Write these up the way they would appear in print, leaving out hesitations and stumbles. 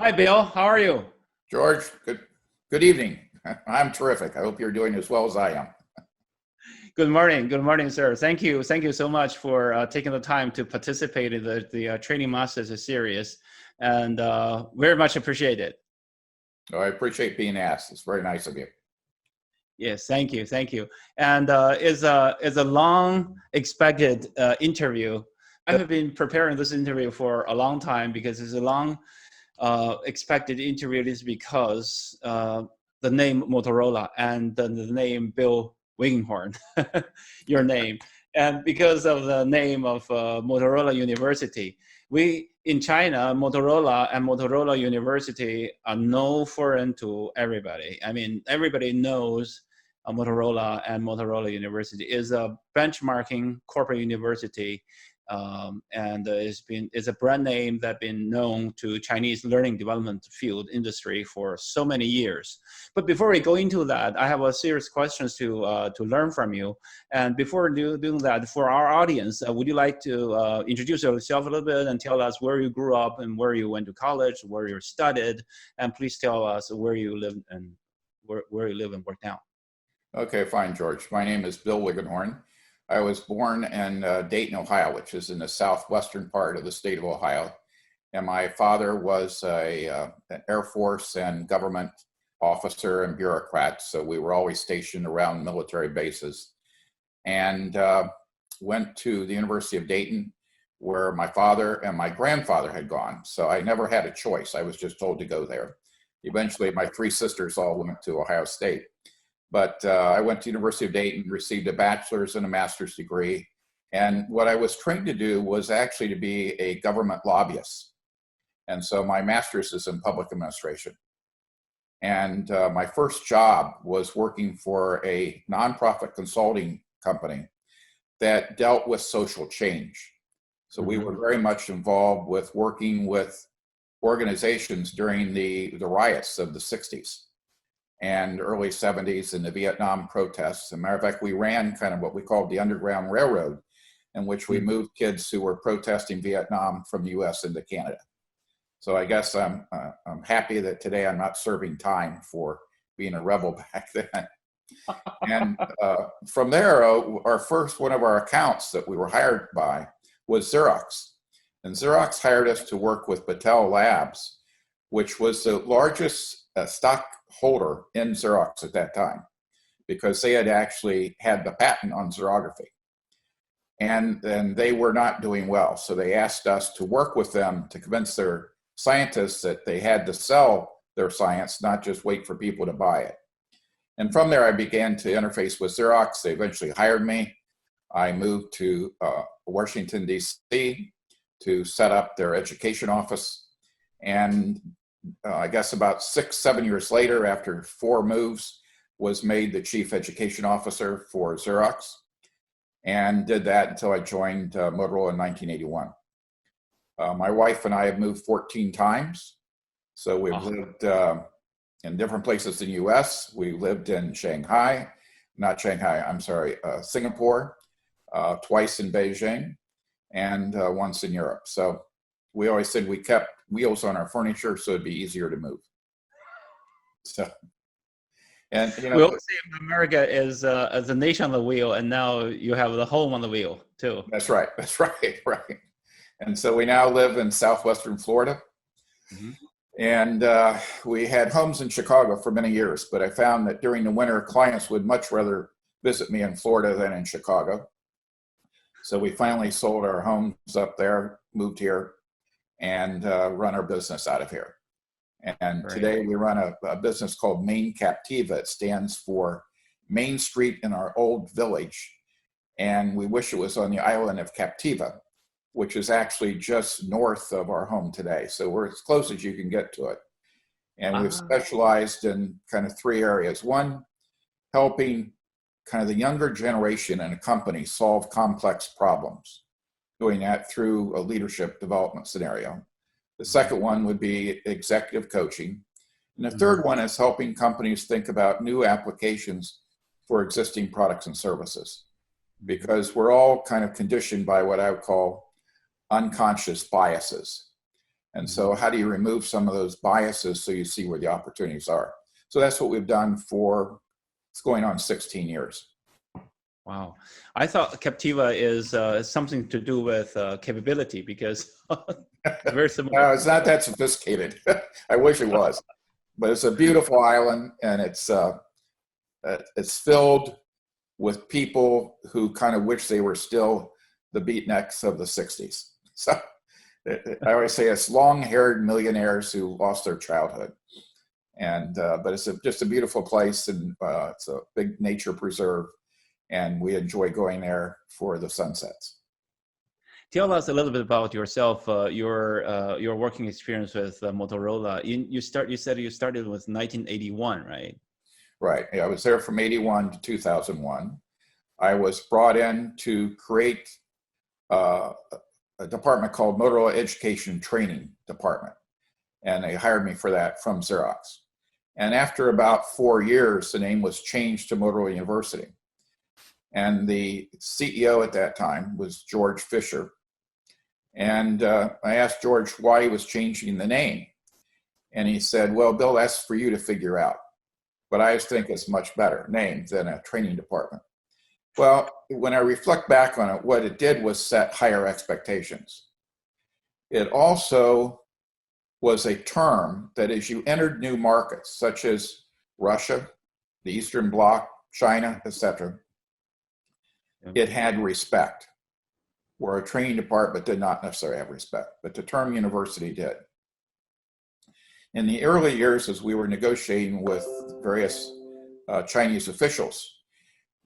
Hi, Bill. How are you? George, good evening. I'm terrific. I hope you're doing as well as I am. Good morning. Good morning, sir. Thank you. Thank you so much for taking the time to participate in the Training Masters series, and very much appreciate it. Oh, I appreciate being asked. It's very nice of you. Yes, thank you, thank you. And it's a long expected interview. I have been preparing this interview for a long time because it's a long expected interview is because the name Motorola and the name Bill Wiggenhorn, your name, and because of the name of Motorola University. We in China, Motorola and Motorola University are no foreign to everybody. I mean, everybody knows Motorola and Motorola University is a benchmarking corporate university, and it's a brand name that's been known to Chinese learning development field industry for so many years. But before we go into that, I have a serious questions to learn from you. And before doing that, for our audience, would you like to introduce yourself a little bit and tell us where you grew up and where you went to college, where you studied, and please tell us where you live and where you live and work now. Okay, fine, George. My name is Bill Wiggenhorn. I was born in Dayton, Ohio, which is in the southwestern part of the state of Ohio. And my father was an Air Force and government officer and bureaucrat. So we were always stationed around military bases. And went to the University of Dayton, where my father and my grandfather had gone. So I never had a choice. I was just told to go there. Eventually, my three sisters all went to Ohio State. But I went to University of Dayton, received a bachelor's and a master's degree. And what I was trained to do was actually to be a government lobbyist. And so my master's is in public administration. And my first job was working for a nonprofit consulting company that dealt with social change. So we were very much involved with working with organizations during the riots of the 60s. And early 70s in the Vietnam protests. As a matter of fact, we ran kind of what we called the Underground Railroad, in which we moved kids who were protesting Vietnam from the US into Canada. So I guess I'm happy that today I'm not serving time for being a rebel back then. And from there, one of our accounts that we were hired by was Xerox. And Xerox hired us to work with Battelle Labs, which was the largest stockholder in Xerox at that time, because they had actually had the patent on xerography. And then they were not doing well. So they asked us to work with them to convince their scientists that they had to sell their science, not just wait for people to buy it. And from there, I began to interface with Xerox. They eventually hired me. I moved to Washington, D.C. to set up their education office. And I guess about 6-7 years later, after 4 moves, was made the chief education officer for Xerox, and did that until I joined Motorola in 1981. My wife and I have moved 14 times. So we've lived in different places in the US. We lived in Singapore, twice in Beijing, and once in Europe. So we always said we kept wheels on our furniture so it'd be easier to move. So, and We always say America is a nation on the wheel, and now you have the home on the wheel too. That's right. That's right. Right. And so we now live in southwestern Florida. And we had homes in Chicago for many years, but I found that during the winter, clients would much rather visit me in Florida than in Chicago. So we finally sold our homes up there, moved here, and run our business out of here. And today we run a business called Main Captiva. It stands for Main Street in our old village. And we wish it was on the island of Captiva, which is actually just north of our home today. So we're as close as you can get to it. And we've specialized in kind of 3 areas. One, helping kind of the younger generation in a company solve complex problems, doing that through a leadership development scenario. The second one would be executive coaching. And the third one is helping companies think about new applications for existing products and services, because we're all kind of conditioned by what I would call unconscious biases. And so how do you remove some of those biases so you see where the opportunities are? So that's what we've done for, it's going on 16 years. Wow. I thought Captiva is something to do with capability because it's very similar. No, it's not that sophisticated. I wish it was, but it's a beautiful island, and it's filled with people who kind of wish they were still the beatniks of the 60s. So I always say it's long-haired millionaires who lost their childhood. And but it's just a beautiful place, and it's a big nature preserve, and we enjoy going there for the sunsets. Tell us a little bit about yourself, your working experience with Motorola. You said you started with 1981, right? Right. I was there from 81 to 2001. I was brought in to create a department called Motorola Education Training Department, and they hired me for that from Xerox. And after about 4 years, the name was changed to Motorola University. And the CEO at that time was George Fisher. And I asked George why he was changing the name. And he said, well, Bill, that's for you to figure out. But I just think it's much better name than a training department. Well, when I reflect back on it, what it did was set higher expectations. It also was a term that as you entered new markets, such as Russia, the Eastern Bloc, China, etc., it had respect, where a training department did not necessarily have respect, but the term university did. In the early years, as we were negotiating with various Chinese officials,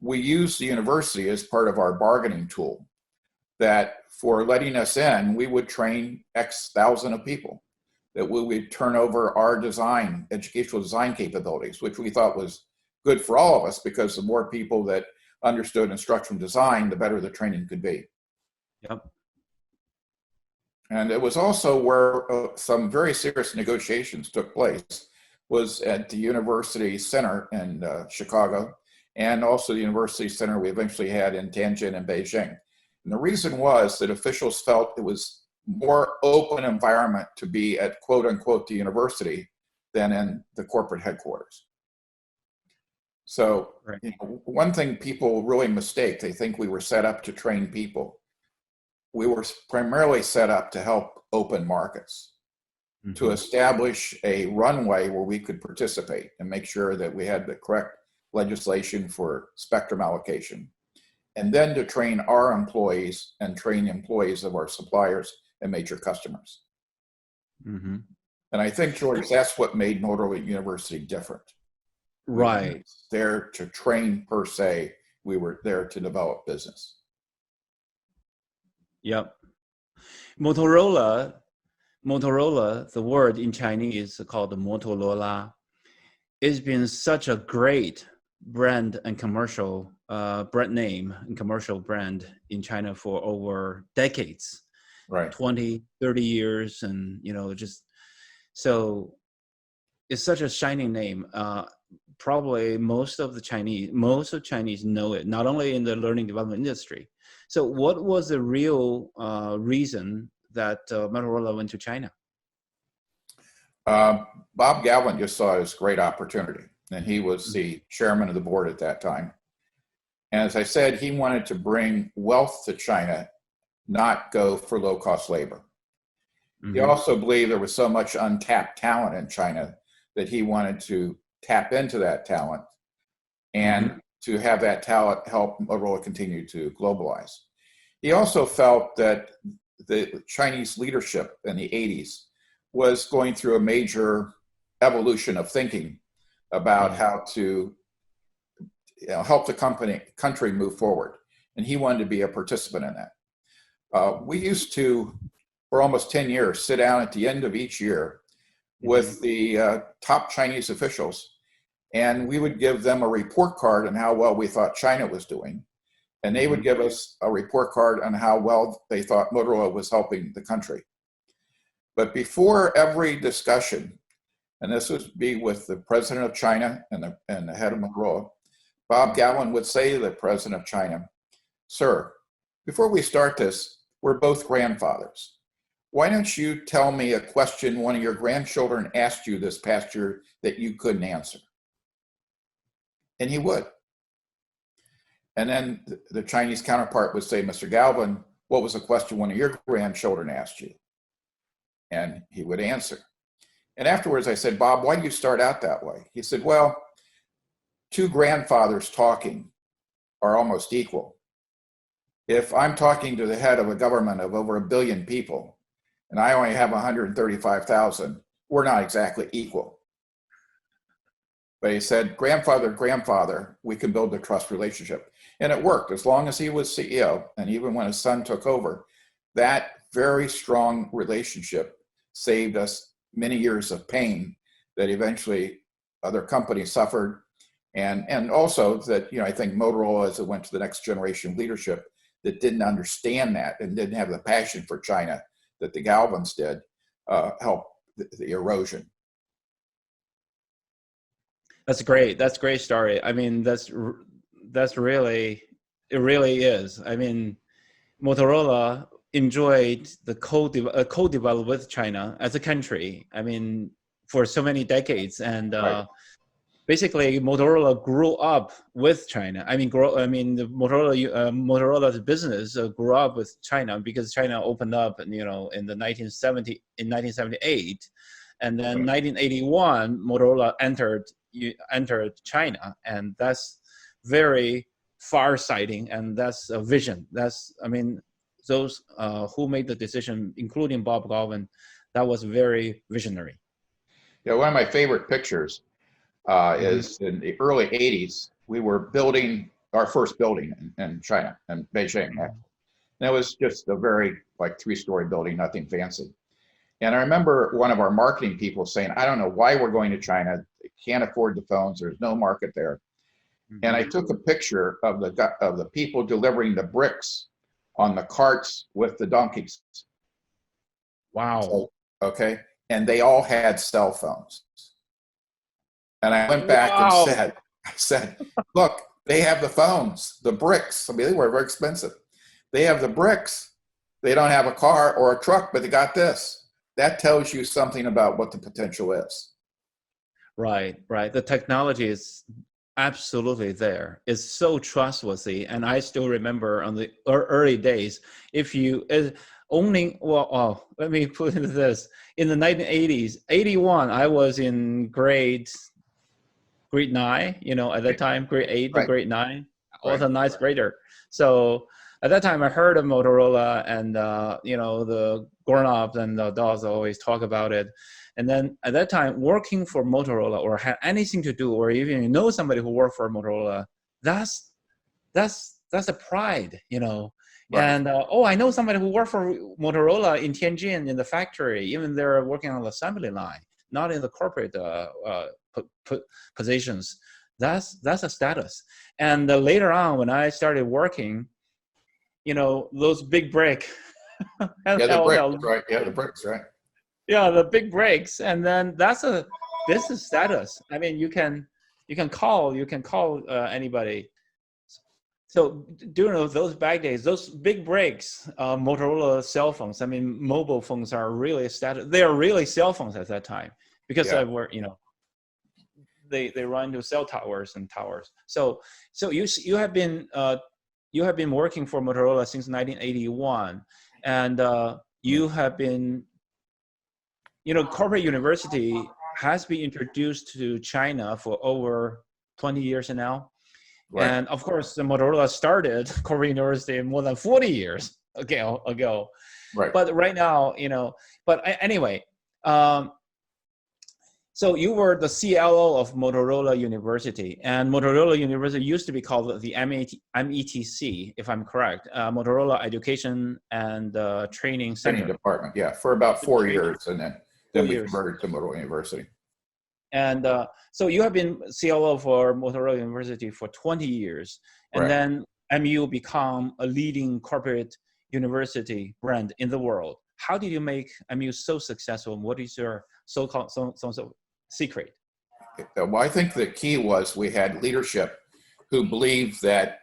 we used the university as part of our bargaining tool, that for letting us in, we would train X thousand of people, that we would turn over our design, educational design capabilities, which we thought was good for all of us, because the more people that understood instructional design, the better the training could be. Yep. And it was also where some very serious negotiations took place, was at the University Center in Chicago, and also the University Center we eventually had in Tianjin and Beijing. And the reason was that officials felt it was more open environment to be at quote unquote the university than in the corporate headquarters. So right. One thing people really mistake, they think we were set up to train people. We were primarily set up to help open markets, to establish a runway where we could participate and make sure that we had the correct legislation for spectrum allocation, and then to train our employees and train employees of our suppliers and major customers. And I think, George, that's what made Motorola University different. Right. We weren't there to train per se, we were there to develop business. Yep. Motorola, the word in Chinese is called Motorola. It's been such a great brand and commercial brand name and commercial brand in China for over decades, right? 20, 30 years. And, just, so it's such a shining name. Probably most of Chinese know it, not only in the learning development industry. So what was the real reason that Motorola went to China? Bob Galvin just saw it as a great opportunity, and he was the chairman of the board at that time. And as I said, he wanted to bring wealth to China, not go for low-cost labor. He also believed there was so much untapped talent in China that he wanted to tap into that talent and to have that talent help Motorola continue to globalize. He also felt that the Chinese leadership in the 80s was going through a major evolution of thinking about how to help the country move forward. And he wanted to be a participant in that. We used to, for almost 10 years, sit down at the end of each year with the top Chinese officials, and we would give them a report card on how well we thought China was doing. And they would give us a report card on how well they thought Motorola was helping the country. But before every discussion, and this would be with the president of China and the head of Motorola, Bob Galvin would say to the president of China, "Sir, before we start this, we're both grandfathers. why don't you tell me a question one of your grandchildren asked you this past year that you couldn't answer? And he would. And then the Chinese counterpart would say, Mr. Galvin, what was the question one of your grandchildren asked you? And he would answer. And afterwards I said, Bob, why do you start out that way? He said, well, two grandfathers talking are almost equal. If I'm talking to the head of a government of over 1 billion people, and I only have 135,000, we're not exactly equal. But he said, grandfather, we can build a trust relationship. And it worked as long as he was CEO, and even when his son took over, that very strong relationship saved us many years of pain that eventually other companies suffered. And also that, I think Motorola, as it went to the next generation of leadership, that didn't understand that and didn't have the passion for China that the Galvins did, help the erosion. That's great. That's a great story. I mean, that's really, it really is. I mean, Motorola enjoyed the co-develop with China as a country. I mean, for so many decades, and Right. basically Motorola grew up with China. I mean, the Motorola's business grew up with China because China opened up, in the 1978, and then 1981 Motorola entered China, and that's very far-sighting, and that's a vision. Those who made the decision, including Bob Galvin, that was very visionary. Yeah, one of my favorite pictures is in the early 80s, we were building our first building in China, in Beijing. And it was just a very 3-story building, nothing fancy. And I remember one of our marketing people saying, I don't know why we're going to China. They can't afford the phones. There's no market there. And I took a picture of the people delivering the bricks on the carts with the donkeys. Wow. So, okay. And they all had cell phones. And I went back and said, look, they have the phones, the bricks. I mean, they were very expensive. They have the bricks. They don't have a car or a truck, but they got this. That tells you something about what the potential is. Right. The technology is absolutely there. It's so trustworthy. And I still remember on the early days, if you let me put it this, in the 1980s, 81, I was in grade 9, at that time, grade 8 to grade 9. I was a ninth grader. So at that time, I heard of Motorola, and the grown-ups and the adults always talk about it. And then at that time, working for Motorola or had anything to do, or even somebody who worked for Motorola, that's a pride, Right. And I know somebody who worked for Motorola in Tianjin in the factory, even they're working on the assembly line, not in the corporate positions. That's a status. And later on, when I started working, those big break. Yeah, the bricks, right? Yeah, the bricks, right? Yeah, the big breaks, and then that's a business status. I mean, you can call anybody. So during those back days, those big breaks, Motorola cell phones. I mean, mobile phones are really status. They are really cell phones at that time because they run to cell towers and towers. So you have been working for Motorola since 1981, and you have been, corporate university has been introduced to China for over 20 years now. Right. And of course, the Motorola started corporate university more than 40 years ago. Right. But right now, anyway, so you were the CLO of Motorola University, and Motorola University used to be called the METC, if I'm correct, Motorola Education and Training Center. Training Department, yeah, for about 4 years, and then we converted to Motorola University. And so you have been CLO for Motorola University for 20 years, and then MU become a leading corporate university brand in the world. How did you make MU so successful? What is your so-called secret? Well, I think the key was we had leadership who believed that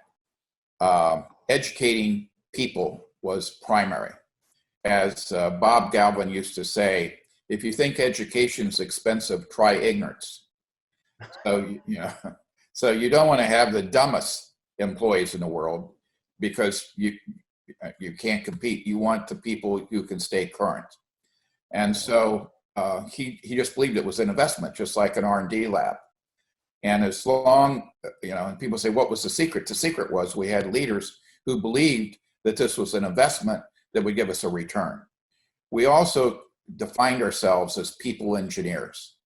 educating people was primary. as Bob Galvin used to say, if you think education's expensive, try ignorance. So, you know, so you don't want to have the dumbest employees in the world because you can't compete. You want the people who can stay current. And so he just believed it was an investment, just like an R&D lab. And as long, you know, and people say, what was the secret? The secret was we had leaders who believed that this was an investment that would give us a return. We also defined ourselves as people engineers.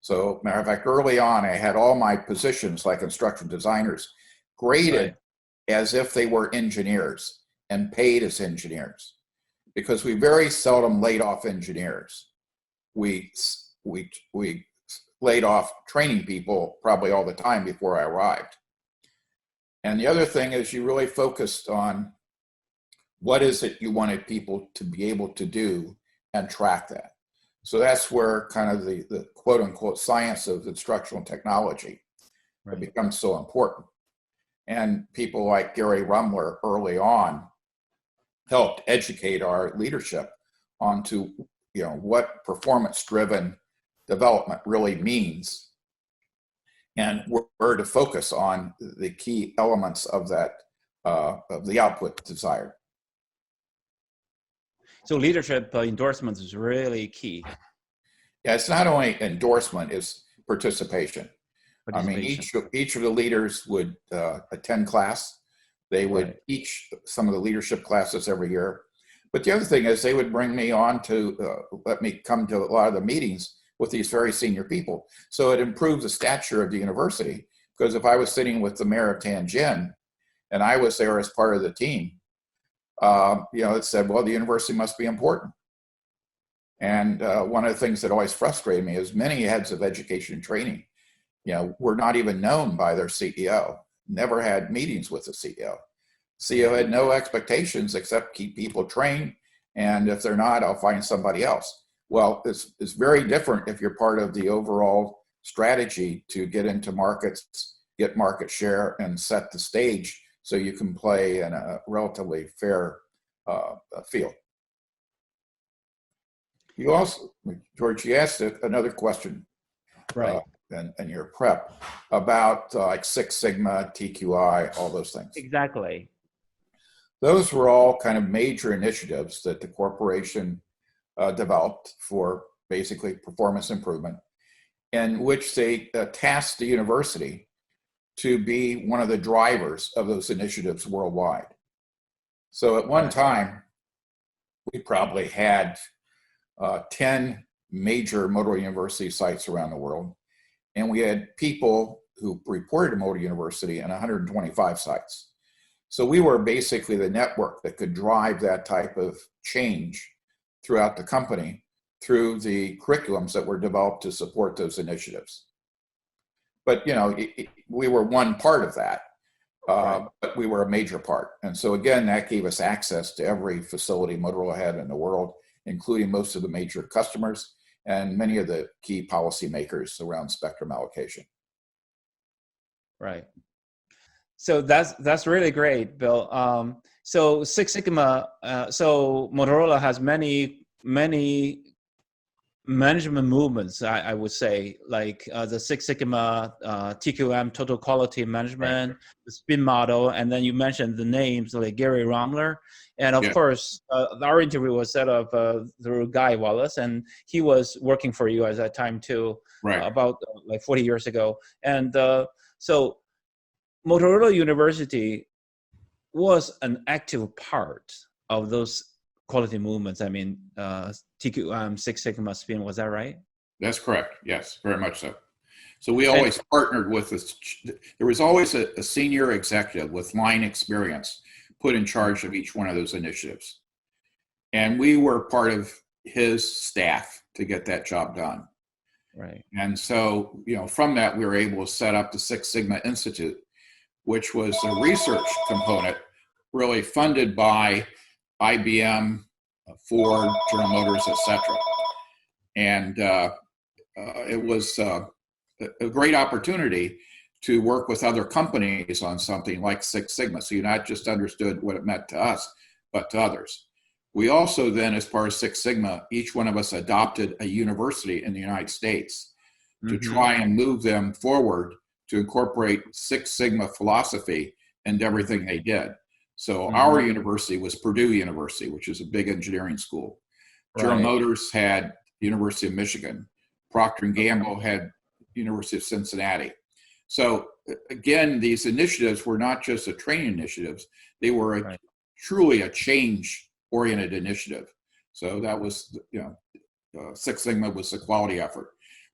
So matter of fact, early on, I had all my positions like instructional designers graded as if they were engineers and paid as engineers, because we very seldom laid off engineers. We laid off training people probably all the time before I arrived. And the other thing is you really focused on what is it you wanted people to be able to do and track that. So that's where kind of the quote unquote science of instructional technology becomes so important. And people like Gary Rumler early on helped educate our leadership onto, you know, what performance-driven development really means and where to focus on the key elements of that, of the output desired. So leadership endorsement is really key. Yeah, it's not only endorsement, it's participation. I mean, each of the leaders would attend class. They would teach some of the leadership classes every year. But the other thing is they would bring me on to let me come to a lot of the meetings with these very senior people. So it improved the stature of the university, because if I was sitting with the mayor of Tianjin and I was there as part of the team, you know, it said, well, the university must be important. And one of the things that always frustrated me is many heads of education and training, you know, were not even known by their CEO, never had meetings with the CEO. CEO had no expectations except keep people trained. And if they're not, I'll find somebody else. Well, it's very different if you're part of the overall strategy to get into markets, get market share, and set the stage so you can play in a relatively fair field. You also, George, you asked another question in your prep about like Six Sigma, TQI, all those things. Exactly. Those were all kind of major initiatives that the corporation developed for basically performance improvement, in which they tasked the university to be one of the drivers of those initiatives worldwide. So at one time, we probably had 10 major Motor University sites around the world, and we had people who reported to Motor University in 125 sites. So we were basically the network that could drive that type of change throughout the company through the curriculums that were developed to support those initiatives. But, you know, we were one part of that, but we were a major part. And so again, that gave us access to every facility Motorola had in the world, including most of the major customers and many of the key policymakers around spectrum allocation. Right. So that's really great, Bill. So Six Sigma, so Motorola has many management movements, I would say, like the Six Sigma, TQM, Total Quality Management, the spin model, and then you mentioned the names like Gary Romler. And of course, our interview was set up through Guy Wallace, and he was working for you at that time too, about like 40 years ago. And so Motorola University was an active part of those quality movements. I mean, TQM, Six Sigma, spin, was that right? That's correct. Yes, very much so. So we always partnered with this. There was always a senior executive with line experience put in charge of each one of those initiatives. And we were part of his staff to get that job done. Right. And so, you know, from that, we were able to set up the Six Sigma Institute, which was a research component really funded by IBM, Ford, General Motors, etc. And it was a great opportunity to work with other companies on something like Six Sigma. So you not just understood what it meant to us, but to others. We also then, as part of Six Sigma, each one of us adopted a university in the United States to try and move them forward to incorporate Six Sigma philosophy into everything they did. So our university was Purdue University, which is a big engineering school. General Motors had University of Michigan. Procter & Gamble had University of Cincinnati. So again, these initiatives were not just a training initiatives, they were truly a change-oriented initiative. So that was, Six Sigma was the quality effort,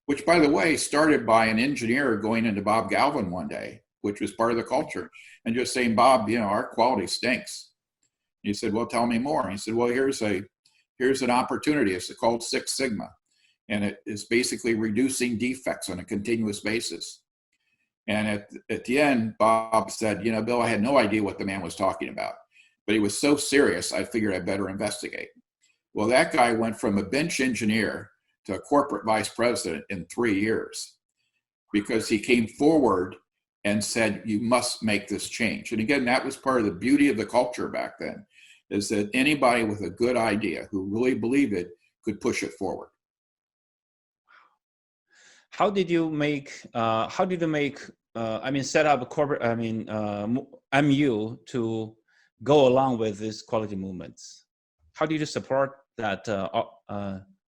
which, by the way, started by an engineer going into Bob Galvin one day, which was part of the culture, and just saying, Bob, our quality stinks. He said, well, tell me more. And he said, well, here's an opportunity. It's called Six Sigma. And it is basically reducing defects on a continuous basis. And at the end, Bob said, Bill, I had no idea what the man was talking about, but he was so serious, I figured I'd better investigate. Well, that guy went from a bench engineer to a corporate vice president in 3 years because he came forward and said, you must make this change. And again, that was part of the beauty of the culture back then, is that anybody with a good idea who really believed it could push it forward. How did you set up a corporate, MU to go along with these quality movements? How did you support that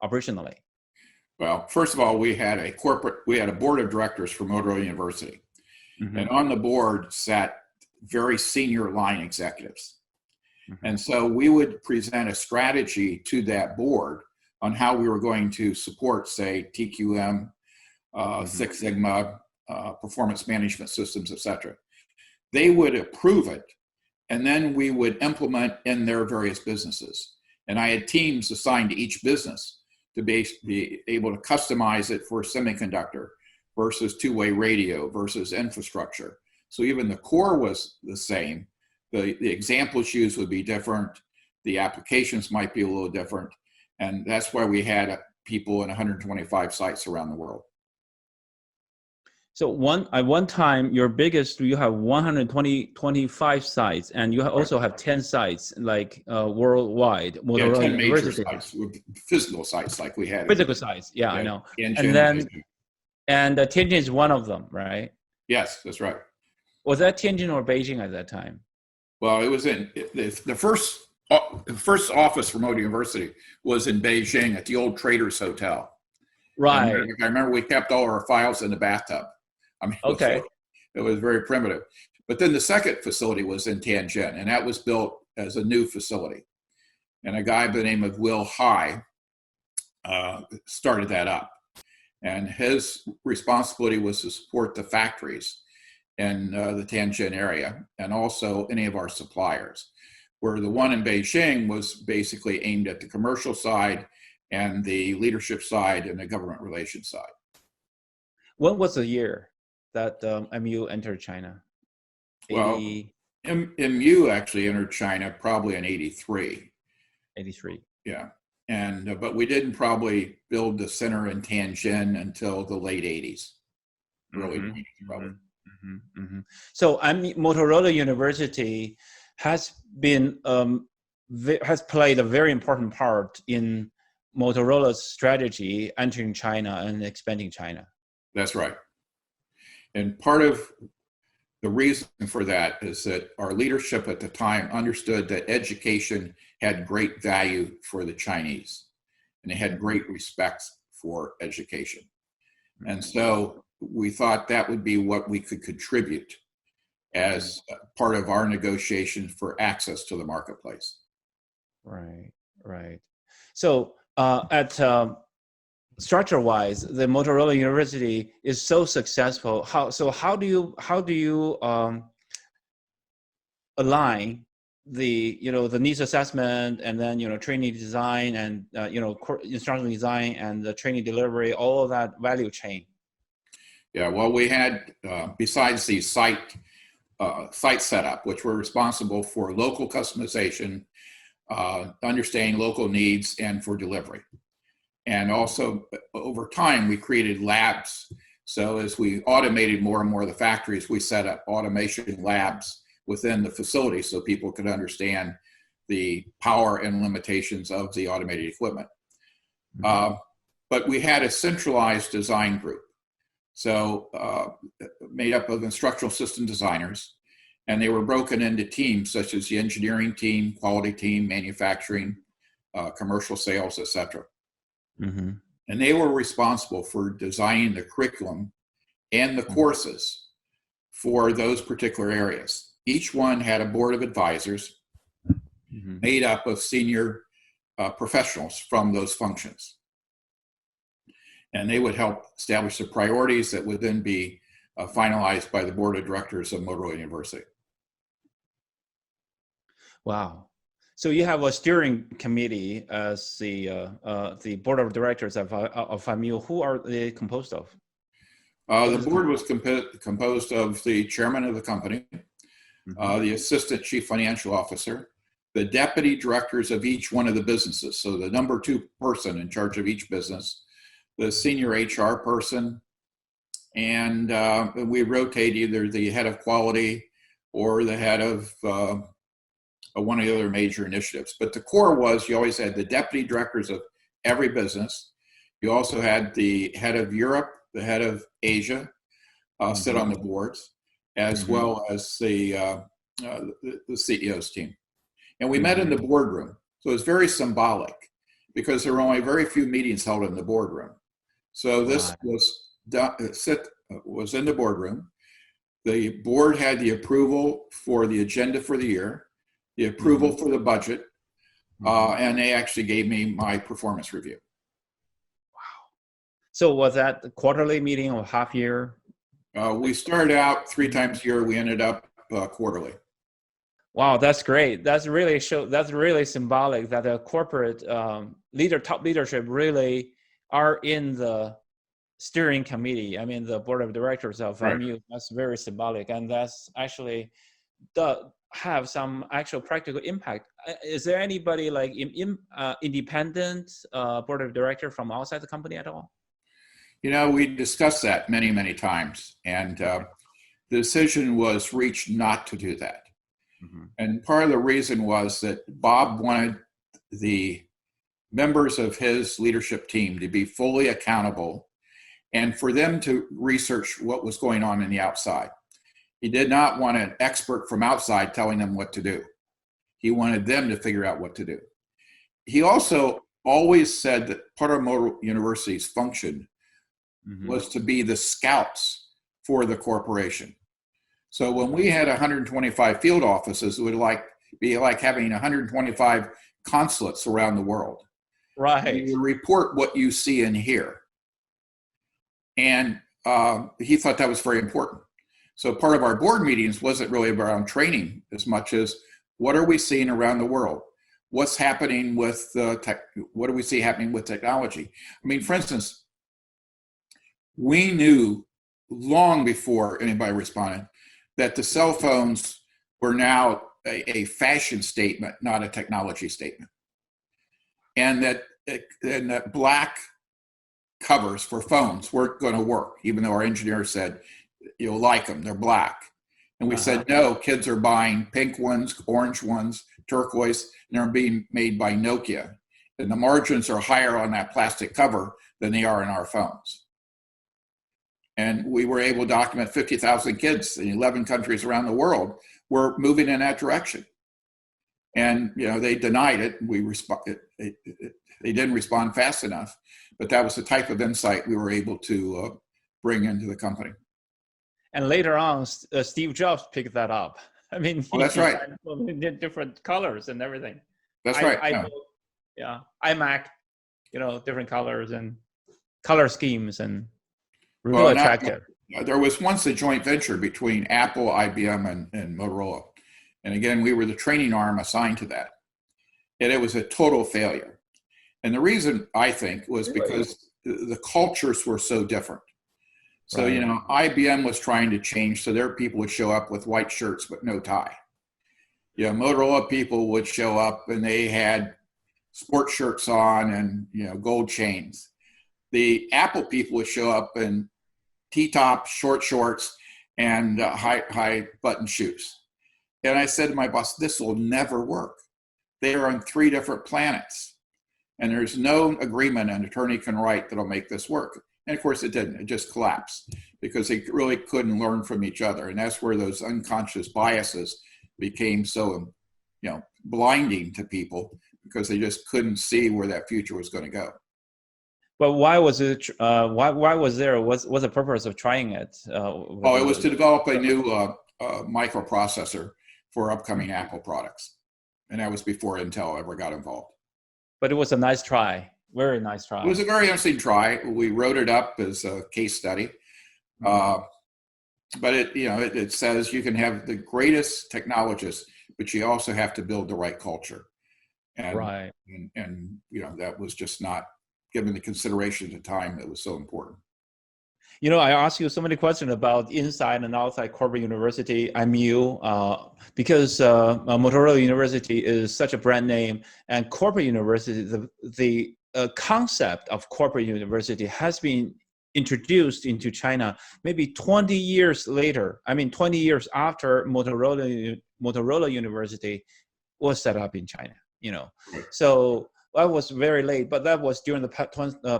operationally? Well, first of all, we had a board of directors for Motorola University. And on the board sat very senior line executives. And so we would present a strategy to that board on how we were going to support, say, TQM, Six Sigma, performance management systems, et cetera. They would approve it, and then we would implement in their various businesses. And I had teams assigned to each business to be able to customize it for semiconductor versus two-way radio versus infrastructure. So even the core was the same. The examples used would be different. The applications might be a little different. And that's why we had people in 125 sites around the world. So at one time, you have 125 sites, and you also have 10 sites, like worldwide. Yeah, 10 major sites, physical sites like we had. Physical sites, yeah, I know. And Tianjin is one of them, right? Yes, that's right. Was that Tianjin or Beijing at that time? Well, it was in the first office for Motorola University was in Beijing at the old Traders Hotel. Right. I remember we kept all our files in the bathtub. It was very primitive. But then the second facility was in Tianjin, and that was built as a new facility. And a guy by the name of Will High started that up. And his responsibility was to support the factories in the Tianjin area and also any of our suppliers, where the one in Beijing was basically aimed at the commercial side and the leadership side and the government relations side. When was the year that MU entered China? Well, MU actually entered China probably in 83. 83. Yeah. And but we didn't probably build the center in Tianjin until the late 80s, early 90s probably. So Motorola University has played a very important part in Motorola's strategy entering China and expanding China. That's right. And part of the reason for that is that our leadership at the time understood that education had great value for the Chinese, and they had great respect for education. And so we thought that would be what we could contribute as part of our negotiation for access to the marketplace. Right. So structure-wise, the Motorola University is so successful. How do you align the needs assessment and then training design and instructional design and the training delivery, all of that value chain? Yeah, well, we had besides the site setup, which were responsible for local customization, understanding local needs, and for delivery. And also, over time, we created labs. So as we automated more and more of the factories, we set up automation labs within the facility so people could understand the power and limitations of the automated equipment. But we had a centralized design group. So made up of instructional system designers, and they were broken into teams such as the engineering team, quality team, manufacturing, commercial sales, etc. And they were responsible for designing the curriculum and the courses for those particular areas. Each one had a board of advisors made up of senior professionals from those functions. And they would help establish the priorities that would then be finalized by the board of directors of Motorola University. Wow. So you have a steering committee as the board of directors of FAMU. Who are they composed of? The board was composed of the chairman of the company, the assistant chief financial officer, the deputy directors of each one of the businesses. So the number 2 person in charge of each business, the senior HR person, and we rotate either the head of quality or the head of one of the other major initiatives. But the core was you always had the deputy directors of every business. You also had the head of Europe, the head of Asia sit on the boards, as well as the CEO's team. And we met in the boardroom. So it was very symbolic because there were only very few meetings held in the boardroom. So this was in the boardroom. The board had the approval for the agenda for the year, the approval for the budget, and they actually gave me my performance review. Wow. So was that a quarterly meeting or half year? We started out 3 times a year. We ended up quarterly. Wow, that's great. That's really symbolic that the corporate top leadership really are in the steering committee. I mean, the board of directors of FAMU. That's very symbolic, and that's actually have some actual practical impact. Is there anybody like independent board of director from outside the company at all? You know, we discussed that many, many times, and the decision was reached not to do that. And part of the reason was that Bob wanted the members of his leadership team to be fully accountable and for them to research what was going on in the outside. He did not want an expert from outside telling them what to do. He wanted them to figure out what to do. He also always said that part of Motorola University's function was to be the scouts for the corporation. So when we had 125 field offices, it would be like having 125 consulates around the world. Right. You report what you see and hear. And he thought that was very important. So part of our board meetings wasn't really around training as much as what are we seeing around the world? What's happening with what do we see happening with technology? I mean, for instance, we knew long before anybody responded that the cell phones were now a fashion statement, not a technology statement. And that black covers for phones weren't going to work, even though our engineers said, you'll like them, they're black. And we said, no, kids are buying pink ones, orange ones, turquoise, and they're being made by Nokia. And the margins are higher on that plastic cover than they are in our phones. And we were able to document 50,000 kids in 11 countries around the world were moving in that direction. And they denied it. They didn't respond fast enough, but that was the type of insight we were able to bring into the company. And later on, Steve Jobs picked that up. I mean, that's right. Different colors and everything. That's right. iMac, different colors and color schemes and really attractive. There was once a joint venture between Apple, IBM, and Motorola. And again, we were the training arm assigned to that. And it was a total failure. And the reason, I think, was because the cultures were so different. So, IBM was trying to change so their people would show up with white shirts but no tie. Motorola people would show up and they had sports shirts on and, gold chains. The Apple people would show up in T-tops, short shorts, and high button shoes. And I said to my boss, this will never work. they are on 3 different planets. And there's no agreement an attorney can write that'll make this work. And of course it didn't, it just collapsed because they really couldn't learn from each other. And that's where those unconscious biases became so, blinding to people because they just couldn't see where that future was going to go. But why was it? Why was there? What's the purpose of trying it? It was to develop a new microprocessor for upcoming Apple products, and that was before Intel ever got involved. But it was a nice try, very nice try. It was a very interesting try. We wrote it up as a case study, but it says you can have the greatest technologists, but you also have to build the right culture, and right. And that was just not given the consideration at the time that was so important. I asked you so many questions about inside and outside corporate university. I'm you because Motorola University is such a brand name, and corporate university, the concept of corporate university has been introduced into China maybe 20 years later. 20 years after Motorola University was set up in China. So that was very late, but that was during the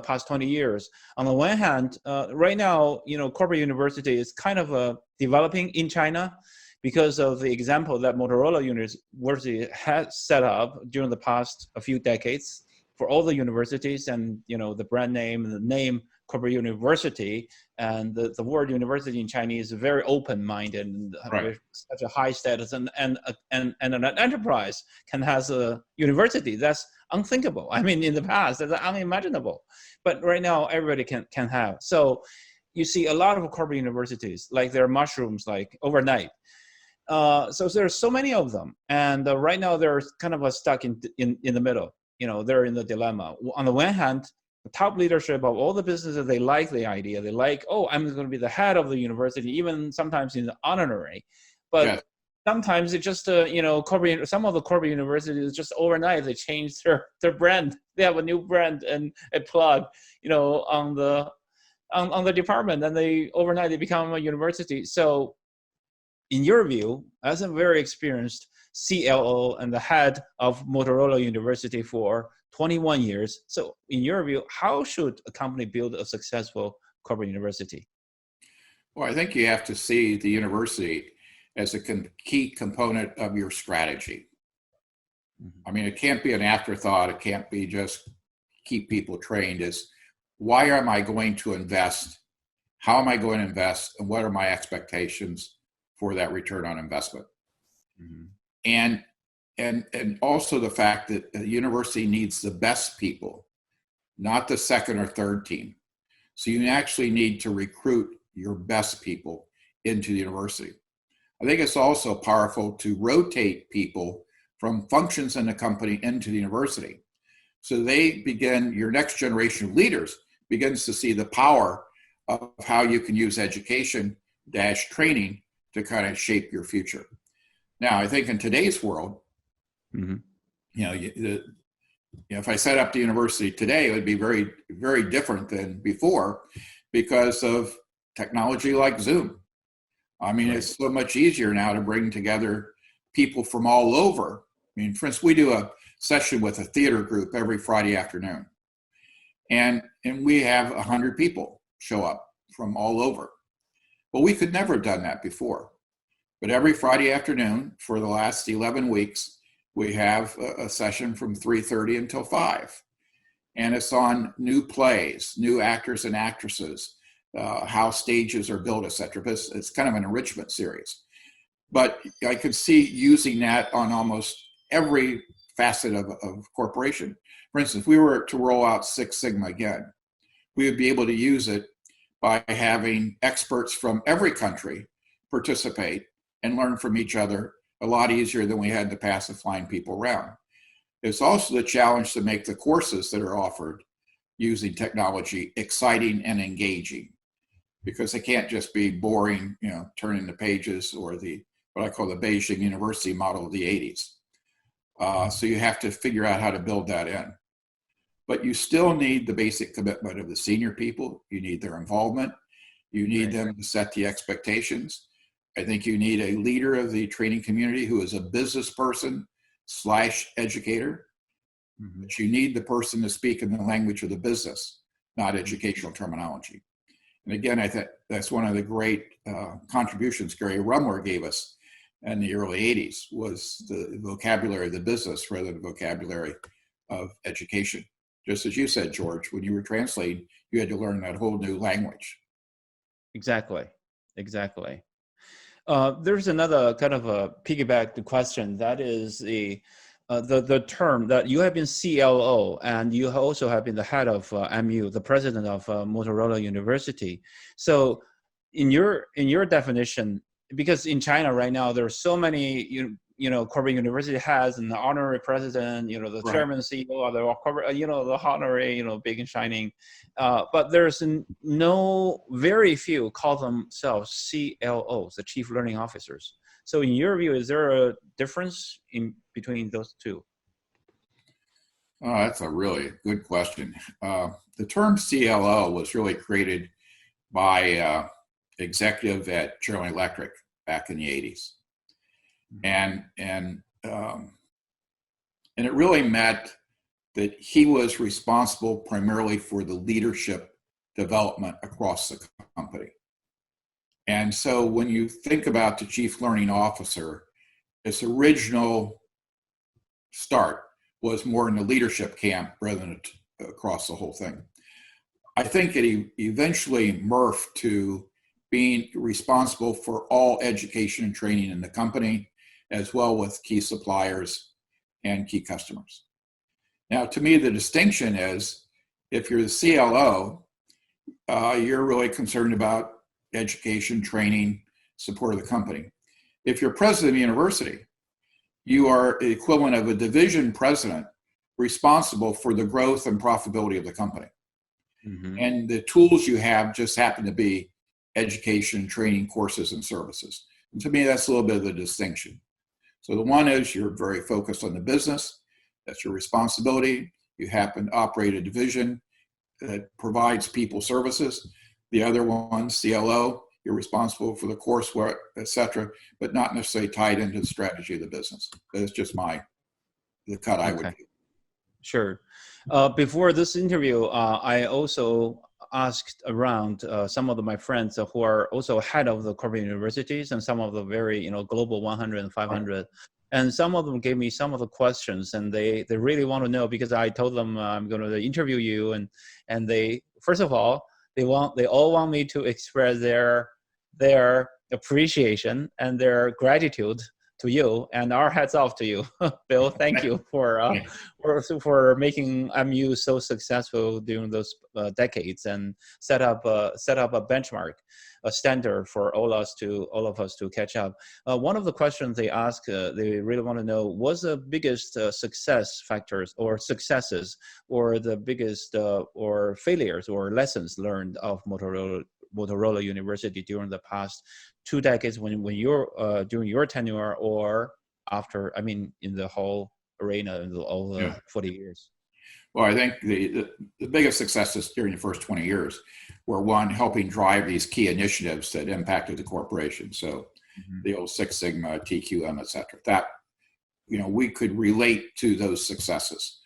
past 20 years. On the one hand, right now, corporate university is kind of developing in China because of the example that Motorola University has set up during the past a few decades for all the universities, and the brand name and the name corporate university, and the word university in Chinese is very open-minded and right. such a high status, and an enterprise can has a university. That's unthinkable. In the past, that's unimaginable. But right now, everybody can have. So you see a lot of corporate universities, like they're mushrooms, like overnight. So there's so many of them. And right now, they're kind of stuck in the middle. They're in the dilemma. On the one hand, the top leadership of all the businesses, they like the idea. They like, I'm going to be the head of the university, even sometimes in the honorary. But yes. Sometimes it's just, some of the corporate universities just overnight, they change their brand. They have a new brand and a plug, on the department, and overnight they become a university. So in your view, as a very experienced CLO and the head of Motorola University for 21 years, so in your view, how should a company build a successful corporate university? Well, I think you have to see the university as a key component of your strategy. Mm-hmm. It can't be an afterthought. It can't be just keep people trained. It's why am I going to invest? How am I going to invest? And what are my expectations for that return on investment? Mm-hmm. And also the fact that the university needs the best people, not the second or third team. So you actually need to recruit your best people into the university. I think it's also powerful to rotate people from functions in the company into the university. So your next generation of leaders begins to see the power of how you can use education - training to kind of shape your future. Now, I think in today's world, mm-hmm. If I set up the university today, it would be very, very different than before because of technology like Zoom. Right. It's so much easier now to bring together people from all over. For instance, we do a session with a theater group every Friday afternoon. And we have 100 people show up from all over. Well, we could never have done that before. But every Friday afternoon for the last 11 weeks, we have a session from 3:30 until 5. And it's on new plays, new actors and actresses, how stages are built, et cetera. But it's kind of an enrichment series. But I could see using that on almost every facet of corporation. For instance, if we were to roll out Six Sigma again, we would be able to use it by having experts from every country participate and learn from each other a lot easier than we had in the past of flying people around. It's also the challenge to make the courses that are offered using technology exciting and engaging, because they can't just be boring, turning the pages or what I call the Beijing University model of the 80s. So you have to figure out how to build that in. But you still need the basic commitment of the senior people. You need their involvement. You need them to set the expectations. I think you need a leader of the training community who is a business person, educator, but you need the person to speak in the language of the business, not educational terminology. And again, I think that's one of the great contributions Gary Rumler gave us in the early 80s, was the vocabulary of the business rather than the vocabulary of education. Just as you said, George, when you were translating, you had to learn that whole new language. Exactly. There's another kind of a piggyback question. That is the term that you have been CLO, and you also have been the head of MU, the president of Motorola University. So in your definition, because in China right now, there are so many, you know, corporate university has an honorary president, you know, the chairman, CEO, or the corporate, you know, the honorary, you know, big and shining. But there's very few call themselves CLOs, the chief learning officers. So in your view, is there a difference in between those two? Oh, that's a really good question. The term CLO was really created by executive at General Electric back in the 80s. And it really meant that he was responsible primarily for the leadership development across the company. And so when you think about the chief learning officer, its original start was more in the leadership camp rather than across the whole thing. I think it eventually morphed to being responsible for all education and training in the company, as well with key suppliers and key customers. Now, to me, the distinction is if you're the CLO, you're really concerned about education, training, support of the company. If you're president of the university, you are the equivalent of a division president responsible for the growth and profitability of the company. And the tools you have just happen to be education, training, courses, and services. And to me, that's a little bit of the distinction. So the one is you're very focused on the business. That's your responsibility. You happen to operate a division that provides people services. The other one, CLO, you're responsible for the coursework, et cetera, but not necessarily tied into the strategy of the business. That's just the cut I would do. Sure. Before this interview, I also asked around some of my friends who are also head of the corporate universities and some of the very, you know, global 100 and 500. And some of them gave me some of the questions, and they really want to know, because I told them I'm going to interview you, and they, first of all, they all want me to express their appreciation and their gratitude to you, and our hats off to you, Bill. Thank you for making MU so successful during those decades, and set up a benchmark, a standard for all of us to catch up. One of the questions they ask, they really want to know, what's the biggest success factors or successes, or the biggest or failures or lessons learned of Motorola University during the past 2 decades, when you're during your tenure, or after, I mean, in the whole arena in all the 40 years? Well, I think the biggest successes during the first 20 years were, one, helping drive these key initiatives that impacted the corporation. So the old Six Sigma, TQM, et cetera, that, you know, we could relate to those successes.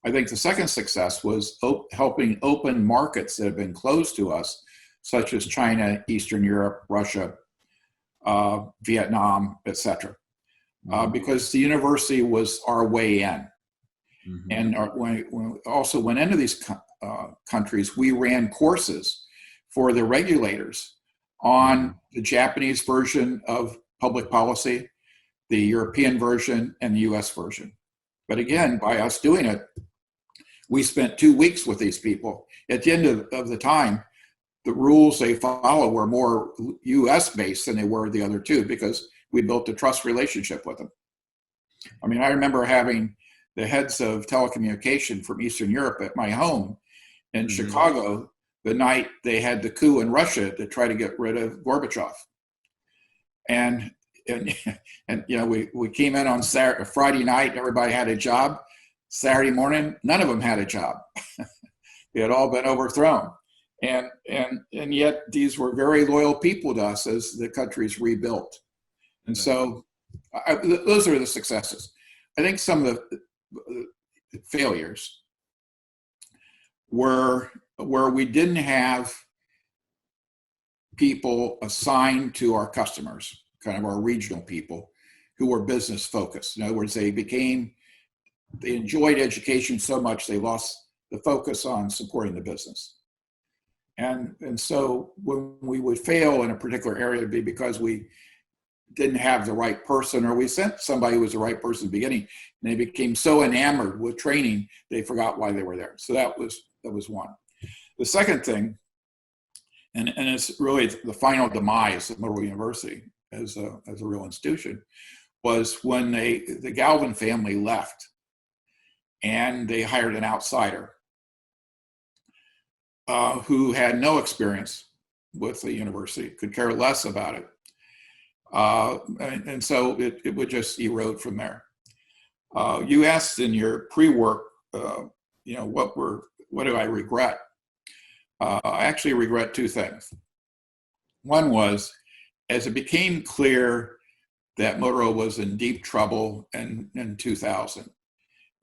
I think the second success was helping open markets that have been closed to us, such as China, Eastern Europe, Russia, Vietnam, et cetera, because the university was our way in. And when we also went into these countries, we ran courses for the regulators on the Japanese version of public policy, the European version, and the US version. But again, by us doing it, we spent 2 weeks with these people. At the end of the time, the rules they follow were more US based than they were the other two, because we built a trust relationship with them. I mean, I remember having the heads of telecommunication from Eastern Europe at my home in Chicago the night they had the coup in Russia to try to get rid of Gorbachev. And you know, we came in on Friday night, everybody had a job. Saturday morning, none of them had a job. They had all been overthrown. And yet these were very loyal people to us as the country's rebuilt. And so those are the successes. I think some of the failures were where we didn't have people assigned to our customers, kind of our regional people, who were business focused. In other words, they enjoyed education so much they lost the focus on supporting the business. And so when we would fail in a particular area, it'd be because we didn't have the right person, or we sent somebody who was the right person at the beginning, and they became so enamored with training they forgot why they were there. So that was one. The second thing, and it's really the final demise of Motorola University as a real institution, was when the Galvin family left and they hired an outsider who had no experience with the university, could care less about it. And so it would just erode from there. You asked in your pre-work, what do I regret? I actually regret two things. One was, as it became clear that Motorola was in deep trouble in 2000,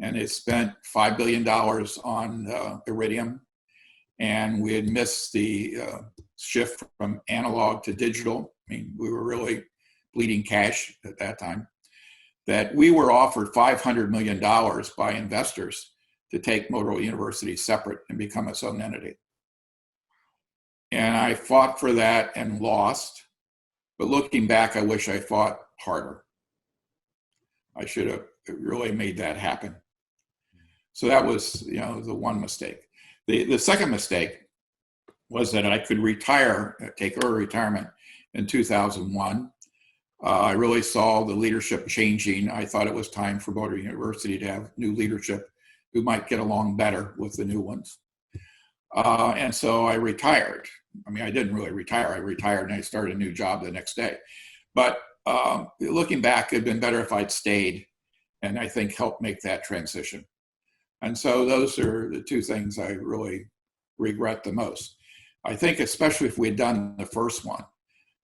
and it spent $5 billion on Iridium, and we had missed the shift from analog to digital. I mean, we were really bleeding cash at that time, that we were offered $500 million by investors to take Motorola University separate and become its own entity. And I fought for that and lost. But looking back, I wish I fought harder. I should have really made that happen. So that was, the one mistake. The second mistake was that I could take early retirement in 2001. I really saw the leadership changing. I thought it was time for Motorola University to have new leadership who might get along better with the new ones. And so I retired. I mean, I didn't really retire. I retired and I started a new job the next day. But looking back, it'd been better if I'd stayed, and I think helped make that transition. And so those are the two things I really regret the most. I think especially if we'd done the first one,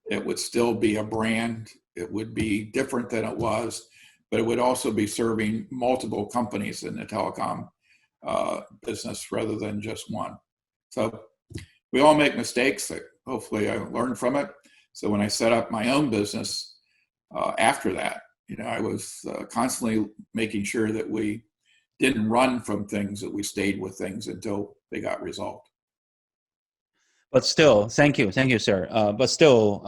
it would still be a brand. It would be different than it was, but it would also be serving multiple companies in the telecom business rather than just one. So we all make mistakes. Hopefully I learned from it. So when I set up my own business after that, I was constantly making sure that we didn't run from things, that we stayed with things until they got resolved. But still, thank you, sir. But still,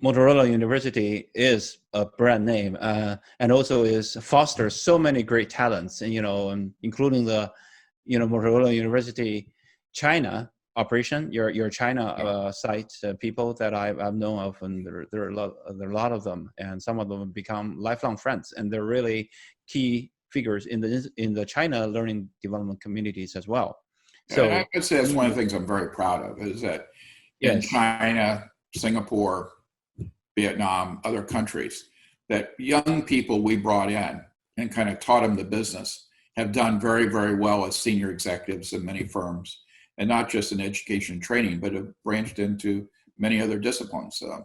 Motorola University is a brand name, and also fosters so many great talents, and including the, Motorola University China operation, your China site people that I've known of, and there are a lot of them, and some of them have become lifelong friends, and they're really key figures in the China learning development communities as well. So and I would say that's one of the things I'm very proud of, is that in China, Singapore, Vietnam, other countries, that young people we brought in and kind of taught them the business have done very, very well as senior executives in many firms, and not just in education and training, but have branched into many other disciplines. To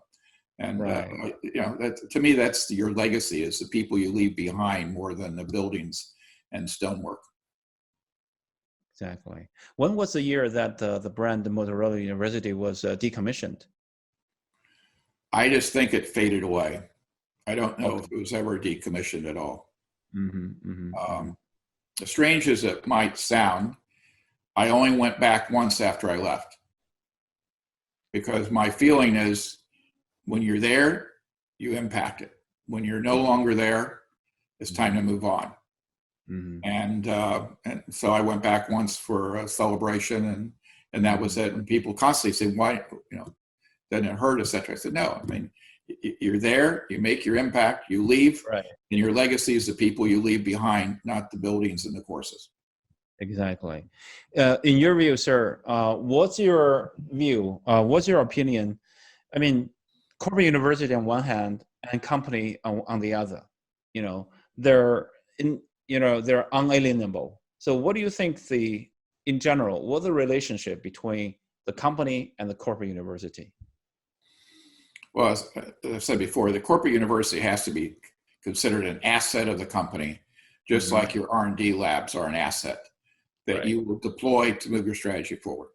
me, that's your legacy, is the people you leave behind more than the buildings and stonework. Exactly. When was the year that the brand Motorola University was decommissioned? I just think it faded away. I don't know if it was ever decommissioned at all. As strange as it might sound, I only went back once after I left, because my feeling is when you're there, you impact it. When you're no longer there, it's time to move on. And so I went back once for a celebration, and that was it. And people constantly say, why, doesn't it hurt, etc. I said, no, I mean, you're there, you make your impact, you leave, right, and your legacy is the people you leave behind, not the buildings and the courses. Exactly. In your view, sir, what's your view? What's your opinion? I mean, corporate university on one hand and company on the other, they're unalienable. So what do you think in general, what's the relationship between the company and the corporate university? Well, as I said before, the corporate university has to be considered an asset of the company just like your R&D labs are an asset that you will deploy to move your strategy forward.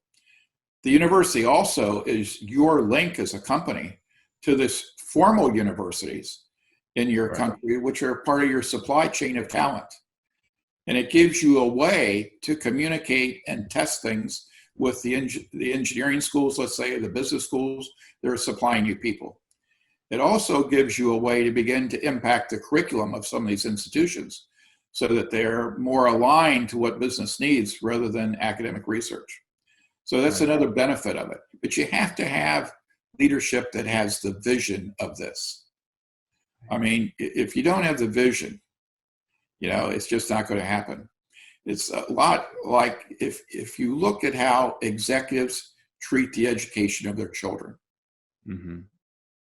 The university also is your link as a company to this formal universities in your country, which are part of your supply chain of talent. And it gives you a way to communicate and test things with the engineering schools, let's say, the business schools that are supplying you people. It also gives you a way to begin to impact the curriculum of some of these institutions so that they're more aligned to what business needs rather than academic research. So that's another benefit of it. But you have to have leadership that has the vision of this. I mean, if you don't have the vision, you know, it's just not going to happen. It's a lot like if you look at how executives treat the education of their children.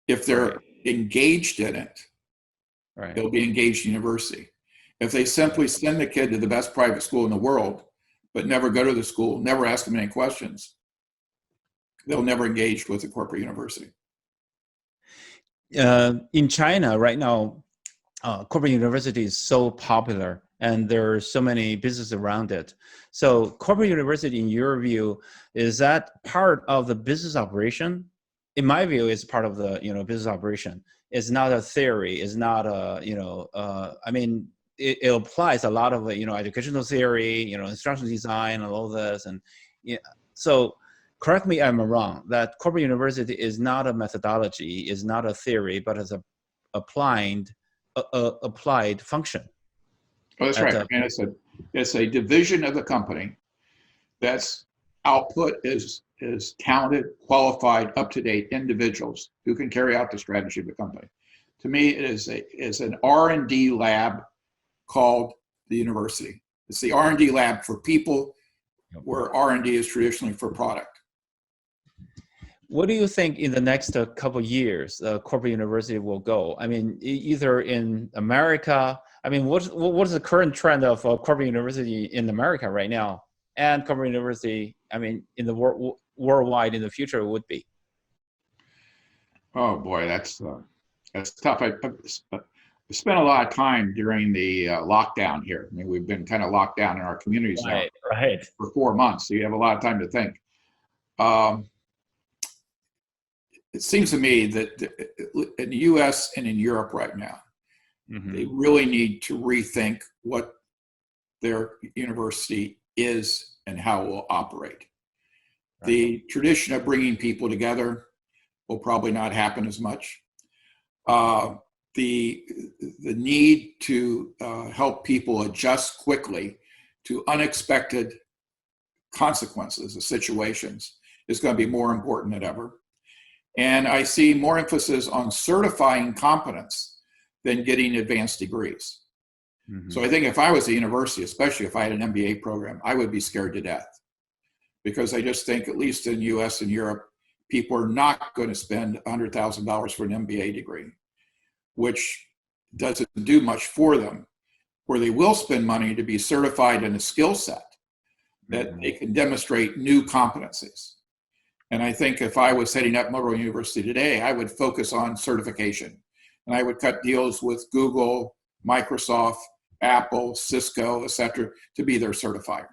If they're engaged in it, they'll be engaged in university. If they simply send the kid to the best private school in the world, but never go to the school, never ask them any questions, they'll never engage with a corporate university. In China right now, corporate university is so popular and there are so many businesses around it. So corporate university, in your view, is that part of the business operation? In my view, it's part of the business operation. It's not a theory. It's not a I mean, it applies a lot of educational theory, instructional design, and all this. And so, correct me if I'm wrong. That corporate university is not a methodology, is not a theory, but it's a applied function. Oh, that's right. And it's a division of the company that's output is talented, qualified, up-to-date individuals who can carry out the strategy of the company. To me, it is an R&D lab called the university. It's the R&D lab for people where R&D is traditionally for product. What do you think in the next couple of years, corporate university will go? I mean, either in America, I mean, what's the current trend of corporate university in America right now, and corporate university, I mean, in the worldwide in the future would be? Oh boy, that's tough. I spent a lot of time during the lockdown here. I mean, we've been kind of locked down in our communities now for 4 months, so you have a lot of time to think. It seems to me that in the US and in Europe right now, they really need to rethink what their university is and how it will operate. The tradition of bringing people together will probably not happen as much. The need to help people adjust quickly to unexpected consequences of situations is going to be more important than ever. And I see more emphasis on certifying competence than getting advanced degrees. So I think if I was a university, especially if I had an MBA program, I would be scared to death. Because I just think, at least in the US and Europe, people are not going to spend $100,000 for an MBA degree, which doesn't do much for them. Where they will spend money to be certified in a skill set that they can demonstrate new competencies. And I think if I was heading up Motorola University today, I would focus on certification. And I would cut deals with Google, Microsoft, Apple, Cisco, et cetera, to be their certifier.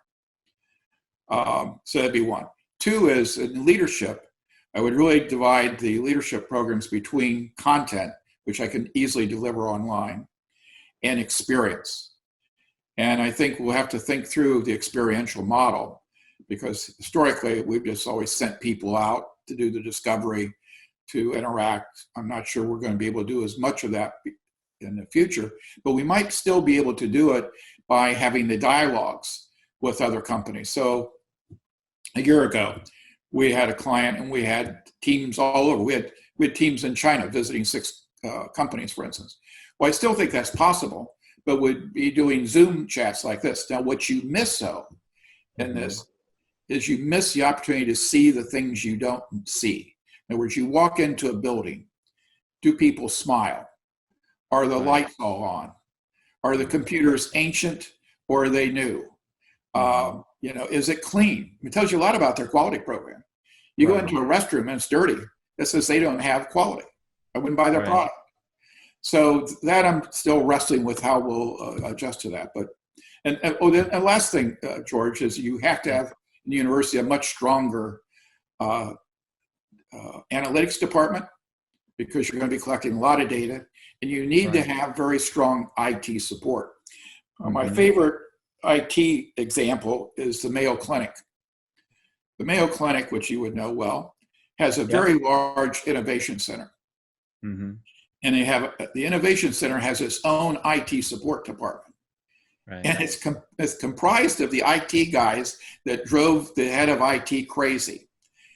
So that'd be one. Two is in leadership, I would really divide the leadership programs between content, which I can easily deliver online, and experience. And I think we'll have to think through the experiential model, because historically we've just always sent people out to do the discovery, to interact. I'm not sure we're going to be able to do as much of that in the future, but we might still be able to do it by having the dialogues with other companies. So a year ago, we had a client and we had teams all over. We had teams in China visiting 6 companies, for instance. Well, I still think that's possible, but we'd be doing Zoom chats like this. Now, what you miss though in this is you miss the opportunity to see the things you don't see. In other words, you walk into a building, do people smile? Are the lights all on? Are the computers ancient or are they new? Is it clean? It tells you a lot about their quality program. You go into a restroom and it's dirty. That says they don't have quality. I wouldn't buy their product. So that I'm still wrestling with how we'll adjust to that. But and last thing, George, is you have to have in the university a much stronger analytics department, because you're going to be collecting a lot of data, and you need to have very strong IT support. My favorite IT example is the Mayo Clinic. The Mayo Clinic, which you would know well, has a very large innovation center. And they have the innovation center has its own IT support department. And it's comprised of the IT guys that drove the head of IT crazy.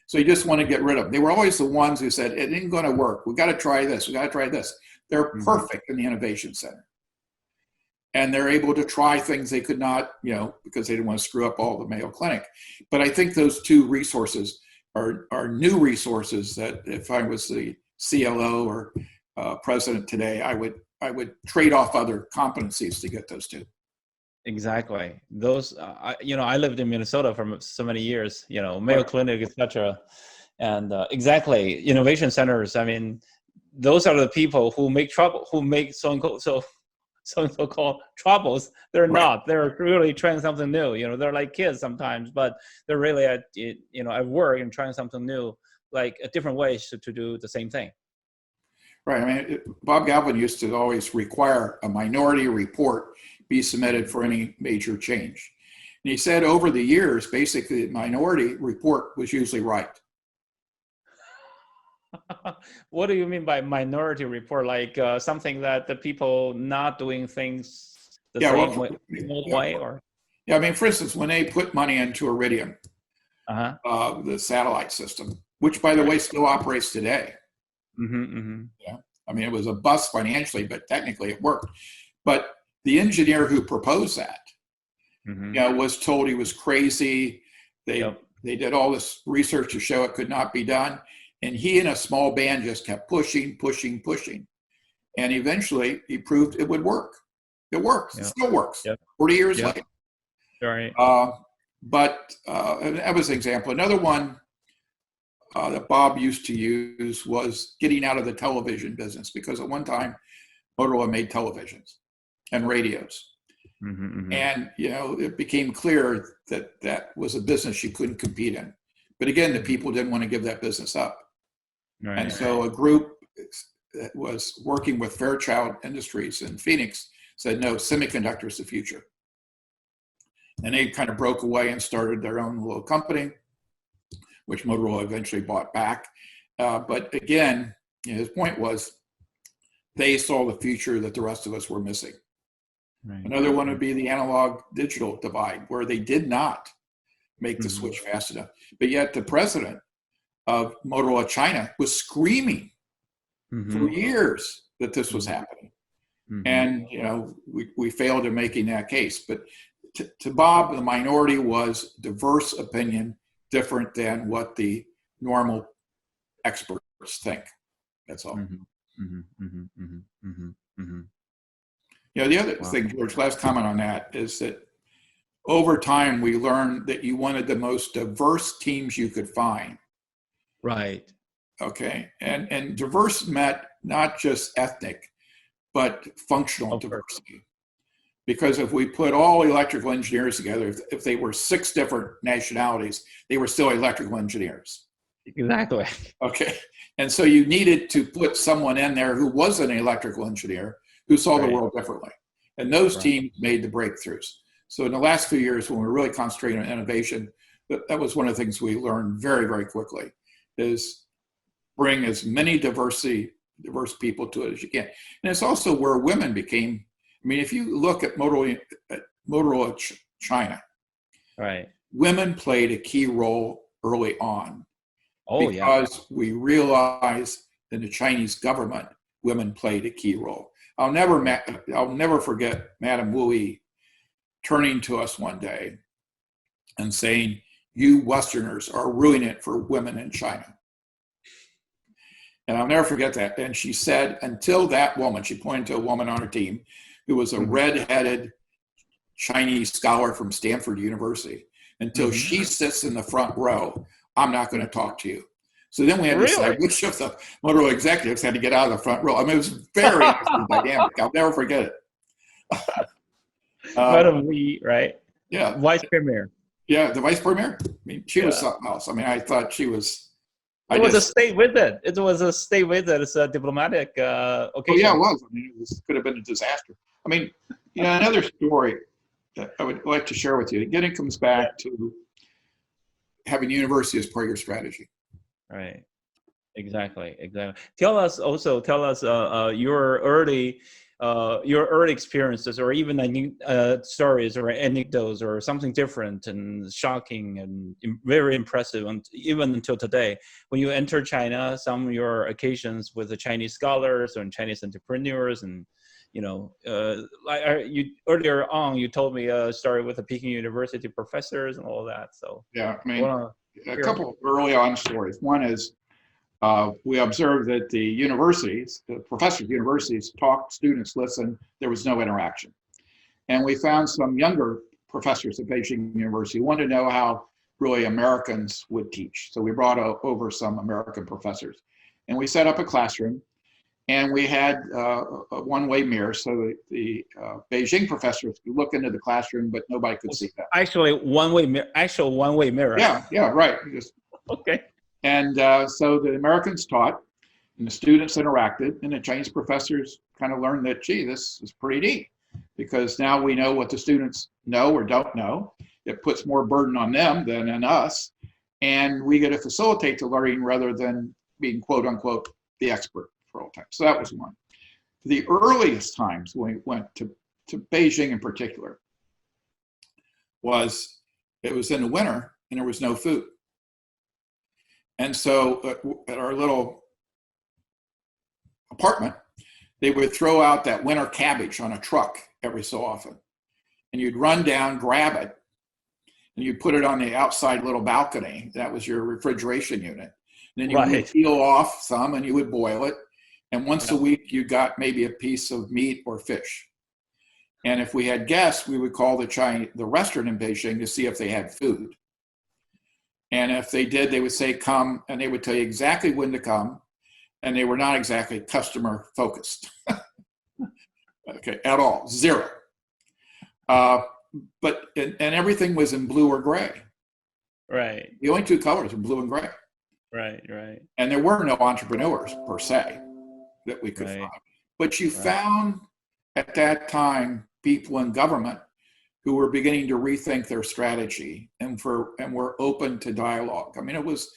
So you just want to get rid of them. They were always the ones who said, it ain't going to work. We got to try this. We got to try this. They're perfect in the innovation center. And they're able to try things they could not, because they didn't want to screw up all the Mayo Clinic. But I think those two resources are new resources that if I was the CLO or president today, I would trade off other competencies to get those two. Exactly. Those, I lived in Minnesota for so many years, Mayo Clinic, etc. And exactly, innovation centers. I mean, those are the people who make trouble, who make so-called troubles. They're not. They're really trying something new. They're like kids sometimes, but they're really at work and trying something new, like a different way to do the same thing. Right. I mean, Bob Galvin used to always require a minority report be submitted for any major change. And he said over the years, basically, the minority report was usually right. What do you mean by minority report? Like something that the people not doing things the same way? Or? Yeah, I mean, for instance, when they put money into Iridium, the satellite system, which, by the way, still operates today. Yeah, I mean, it was a bust financially, but technically it worked. But the engineer who proposed that, was told he was crazy. They did all this research to show it could not be done. And he and a small band just kept pushing. And eventually he proved it would work. It works. It still works 40 years later. Right. But that was an example. Another one that Bob used to use was getting out of the television business, because at one time Motorola made televisions and radios. And, it became clear that that was a business you couldn't compete in. But again, the people didn't want to give that business up. And so a group that was working with Fairchild Industries in Phoenix said, no, semiconductors the future. And they kind of broke away and started their own little company, which Motorola eventually bought back. But again, his point was they saw the future that the rest of us were missing. Another one would be the analog digital divide, where they did not make the switch fast enough. But yet the president of Motorola China was screaming for years that this was happening. And, we failed in making that case. But to Bob, the minority was diverse opinion, different than what the normal experts think. That's all. The other thing, George, last comment on that is that over time we learned that you wanted the most diverse teams you could find. Right. Okay. And diverse meant not just ethnic, but functional diversity. Because if we put all electrical engineers together, if they were 6 different nationalities, they were still electrical engineers. Exactly. Okay. And so you needed to put someone in there who was an electrical engineer, who saw the world differently. And those teams made the breakthroughs. So in the last few years, when we were really concentrating on innovation, that was one of the things we learned very, very quickly, is bring as many diverse people to it as you can. And it's also where women became, I mean, if you look at Motorola China, women played a key role early on. Because we realized in the Chinese government, women played a key role. I'll never forget Madame Wu Yi turning to us one day and saying, "You Westerners are ruining it for women in China." And I'll never forget that. And she said, until that woman, she pointed to a woman on her team who was a red-headed Chinese scholar from Stanford University, until she sits in the front row, I'm not going to talk to you. So then we had to Really? decide which of the Motorola executives had to get out of the front row. I mean, it was very interesting dynamic. I'll never forget it. Madam Lee, right? Yeah. Vice Premier. Yeah, the vice premier. I mean, she was Yeah. something else. I mean, I thought she was. It was a state visit. It was a state visit. It's a diplomatic Oh occasion. yeah, it was. I mean, could have been a disaster. I mean, another story that I would like to share with you. Again, it comes back to having university as part of your strategy. Right. Exactly. Tell us your early experiences, or even stories or anecdotes or something different and shocking and very impressive, and even until today. When you enter China, some of your occasions with the Chinese scholars and Chinese entrepreneurs, and earlier on you told me a story with the Peking University professors and all that. So yeah, I mean, a couple of early on stories. One is we observed that the professors of universities talked, students listened, there was no interaction. And we found some younger professors at Beijing University who wanted to know how really Americans would teach. So we brought over some American professors. And we set up a classroom, and we had a one-way mirror, so the Beijing professors could look into the classroom, but nobody could see that. Actually, one-way mirror. Yeah, right. Okay. And so the Americans taught, and the students interacted, and the Chinese professors kind of learned that, gee, this is pretty neat, because now we know what the students know or don't know. It puts more burden on them than on us, and we get to facilitate the learning rather than being, quote unquote, the expert for all time. So that was one. The earliest times when we went to Beijing in particular it was in the winter and there was no food. And so at our little apartment, they would throw out that winter cabbage on a truck every so often. And you'd run down, grab it, and you'd put it on the outside little balcony. That was your refrigeration unit. And then you would peel off some and you would boil it. And once a week, you got maybe a piece of meat or fish. And if we had guests, we would call the restaurant in Beijing to see if they had food. And if they did, they would say, come, and they would tell you exactly when to come. And they were not exactly customer focused, okay, at all, zero. But everything was in blue or gray. Right. The only two colors were blue and gray. Right. And there were no entrepreneurs per se that we could find. But you found at that time people in government who were beginning to rethink their strategy and were open to dialogue. I mean, it was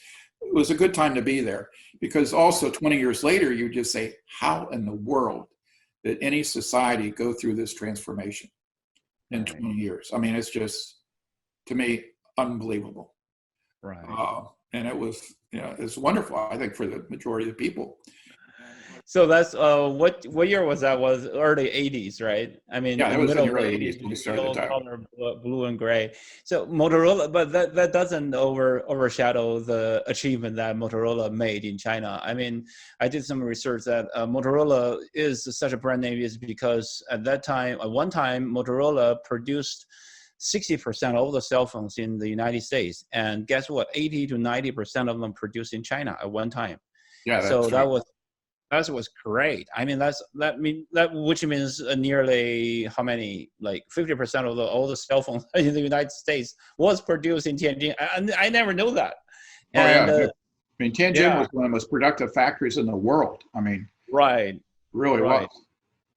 a good time to be there, because also 20 years later, you just say, how in the world did any society go through this transformation in 20 years? I mean, it's just, to me, unbelievable. Right. And it was, it's wonderful, I think, for the majority of the people. So that's what year was that? Was early 80s, right? I mean, yeah, it was in the early 80s when we started the color blue and gray. So Motorola, but that doesn't overshadow the achievement that Motorola made in China. I mean, I did some research that Motorola is such a brand name is because at one time, Motorola produced 60% of all the cell phones in the United States, and guess what? 80 to 90% of them produced in China at one time. Yeah, that's so right. That was great. I mean, which means nearly how many, like 50% of all the cell phones in the United States was produced in Tianjin. I never knew that. And, I mean, Tianjin was one of the most productive factories in the world. I mean, really was.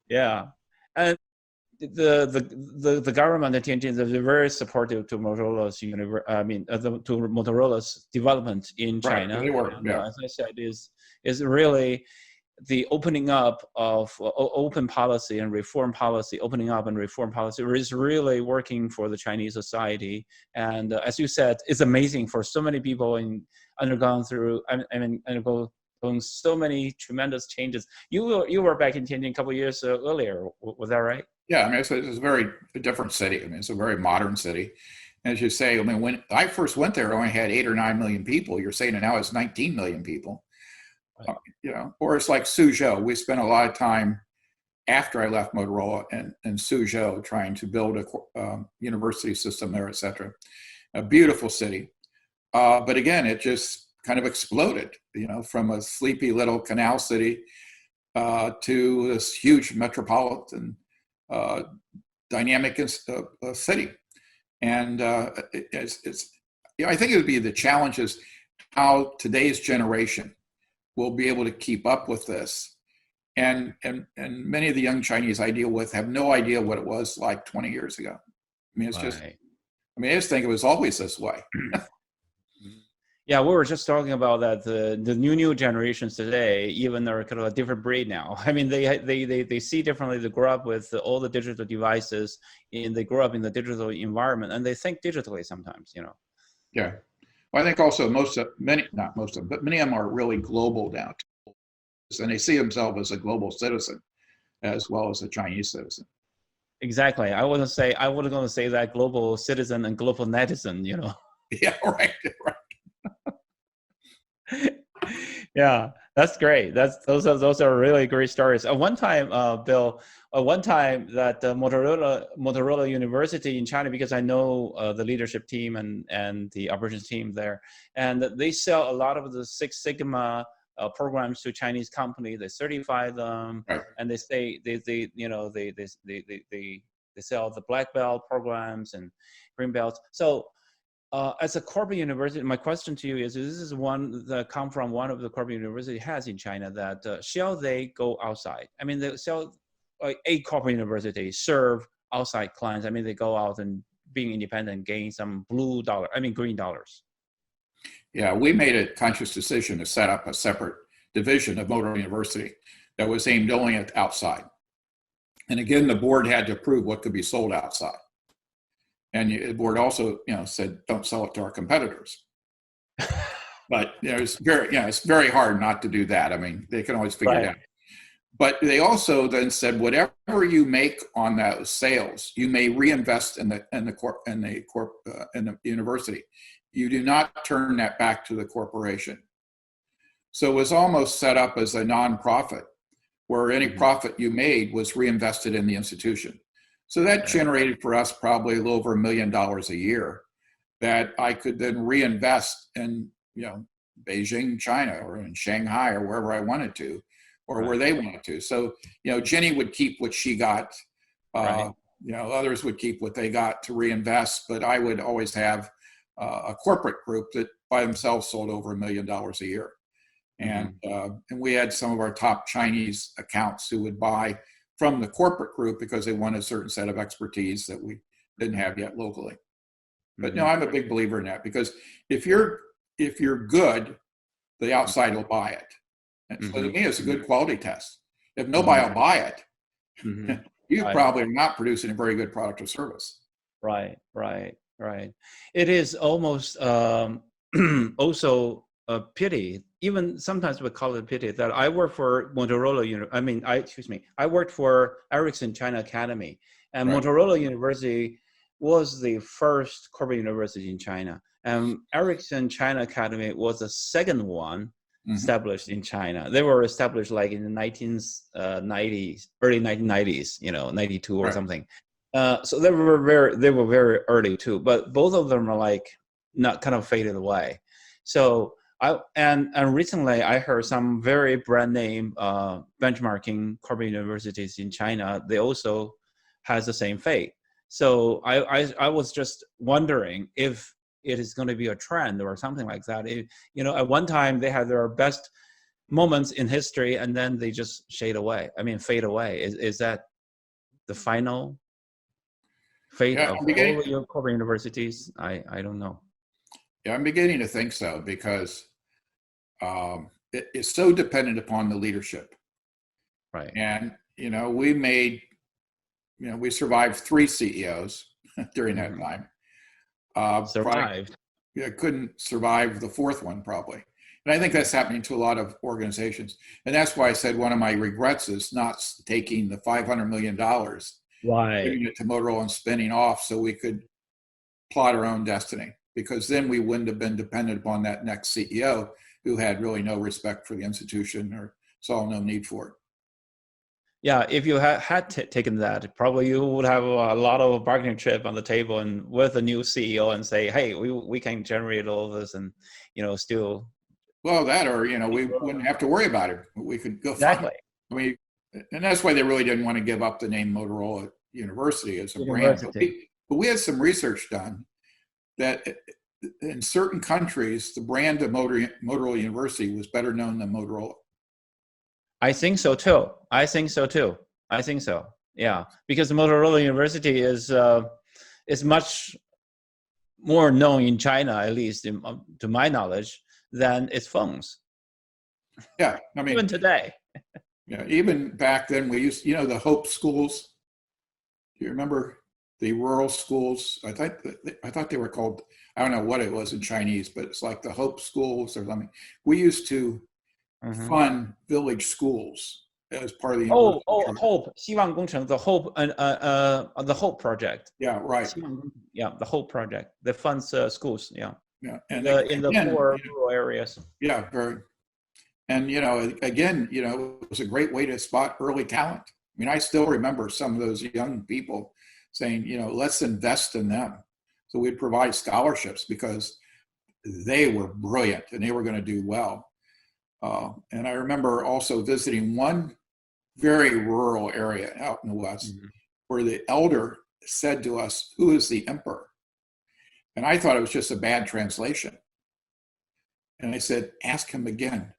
Yeah, and the government of Tianjin is very supportive to Motorola's to Motorola's development in China. Right, they were. As I said, is really the opening up of open policy and reform policy, opening up and reform policy is really working for the Chinese society. And as you said, it's amazing for so many people undergone so many tremendous changes. You were back in Tianjin a couple of years earlier, was that right? Yeah, I mean, it's a different city. I mean, it's a very modern city. As you say, I mean, when I first went there, it only had 8 or 9 million people. You're saying that now it's 19 million people. Or it's like Suzhou. We spent a lot of time after I left Motorola in Suzhou trying to build a university system there, et cetera. A beautiful city. But again, it just kind of exploded, from a sleepy little canal city to this huge metropolitan dynamic city. And I think it would be the challenge is how today's generation will be able to keep up with this. And many of the young Chinese I deal with have no idea what it was like 20 years ago. I mean, I just think it was always this way. Yeah, we were just talking about that the new generations today, even are kind of a different breed now. I mean, they see differently. They grow up with all the digital devices, and they grow up in the digital environment, and they think digitally sometimes. Yeah, well, I think also many of them are really global now, and they see themselves as a global citizen as well as a Chinese citizen. Exactly. I was going to say that global citizen and global netizen. Yeah, right. Yeah, that's great. Those are really great stories. One time, Bill, one time that Motorola University in China, because I know the leadership team and the operations team there, and they sell a lot of the Six Sigma programs to Chinese companies. They certify them, Right. and they say they sell the black belt programs and green belts. So. As a corporate university, my question to you is: this is one that come from one of the corporate university has in China. That shall they go outside? I mean, they shall a corporate university serve outside clients. I mean, they go out and being independent, gain some green dollars. Yeah, we made a conscious decision to set up a separate division of Motorola University that was aimed only at outside. And again, the board had to approve what could be sold outside. And the board also, said, don't sell it to our competitors. But it's very hard not to do that. I mean, they can always figure it out. But they also then said, whatever you make on those sales, you may reinvest in the university. You do not turn that back to the corporation. So it was almost set up as a nonprofit, where any profit you made was reinvested in the institution. So that generated for us probably a little over $1 million a year that I could then reinvest in, Beijing, China, or in Shanghai, or wherever I wanted to, or where they wanted to. So, Jenny would keep what she got. Others would keep what they got to reinvest, but I would always have a corporate group that by themselves sold over $1 million a year. And we had some of our top Chinese accounts who would buy from the corporate group because they want a certain set of expertise that we didn't have yet locally. But no, I'm a big believer in that, because if you're good, the outside will buy it. And so to me, it's a good quality test. If nobody will buy it, you probably are not producing a very good product or service. Right. It is almost also a pity, even sometimes we call it a pity, that I work for Motorola. I worked for Ericsson China Academy, and Motorola University was the first corporate university in China. And Ericsson China Academy was the second one established in China. They were established like in the 1990s, early 1990s, 92 or something. So they were very early too. But both of them are like not kind of faded away. So and recently I heard some very brand name benchmarking corporate universities in China. They also has the same fate. So I was just wondering if it is going to be a trend or something like that. At one time they had their best moments in history and then they just fade away. Is that the final fate of all of your corporate universities? I don't know. Yeah, I'm beginning to think so, because it's so dependent upon the leadership. Right. And, we survived 3 CEOs during that time. Survived. Couldn't survive the 4th one, probably. And I think that's happening to a lot of organizations. And that's why I said one of my regrets is not taking the $500 million, giving it to Motorola and spinning off so we could plot our own destiny. Because then we wouldn't have been dependent upon that next CEO who had really no respect for the institution or saw no need for it. Yeah, if you had taken that, probably you would have a lot of bargaining chip on the table and with a new CEO and say, hey, we can generate all this and, still Well, that, or, we wouldn't have to worry about it. We could go find Exactly. it. I mean, and that's why they really didn't want to give up the name Motorola University as a brand. But we had some research done that in certain countries, the brand of Motorola University was better known than Motorola. I think so too. I think so. Yeah, because Motorola University is much more known in China, at least to my knowledge, than its phones. Yeah, I mean, even today. Yeah, even back then we used, the Hope schools. Do you remember the rural schools? I thought they were called, I don't know what it was in Chinese, but it's like the Hope schools or something. We used to fund village schools as part of the university. Hope, 希望工程, the Hope, the Hope project. Yeah, right. Yeah, the Hope project that funds schools. Yeah. Yeah, and in the poor rural areas. Yeah, very. And, again, it was a great way to spot early talent. I mean, I still remember some of those young people saying, let's invest in them. So we'd provide scholarships because they were brilliant and they were going to do well. And I remember also visiting one very rural area out in the West where the elder said to us, "Who is the emperor?" And I thought it was just a bad translation. And I said, "Ask him again.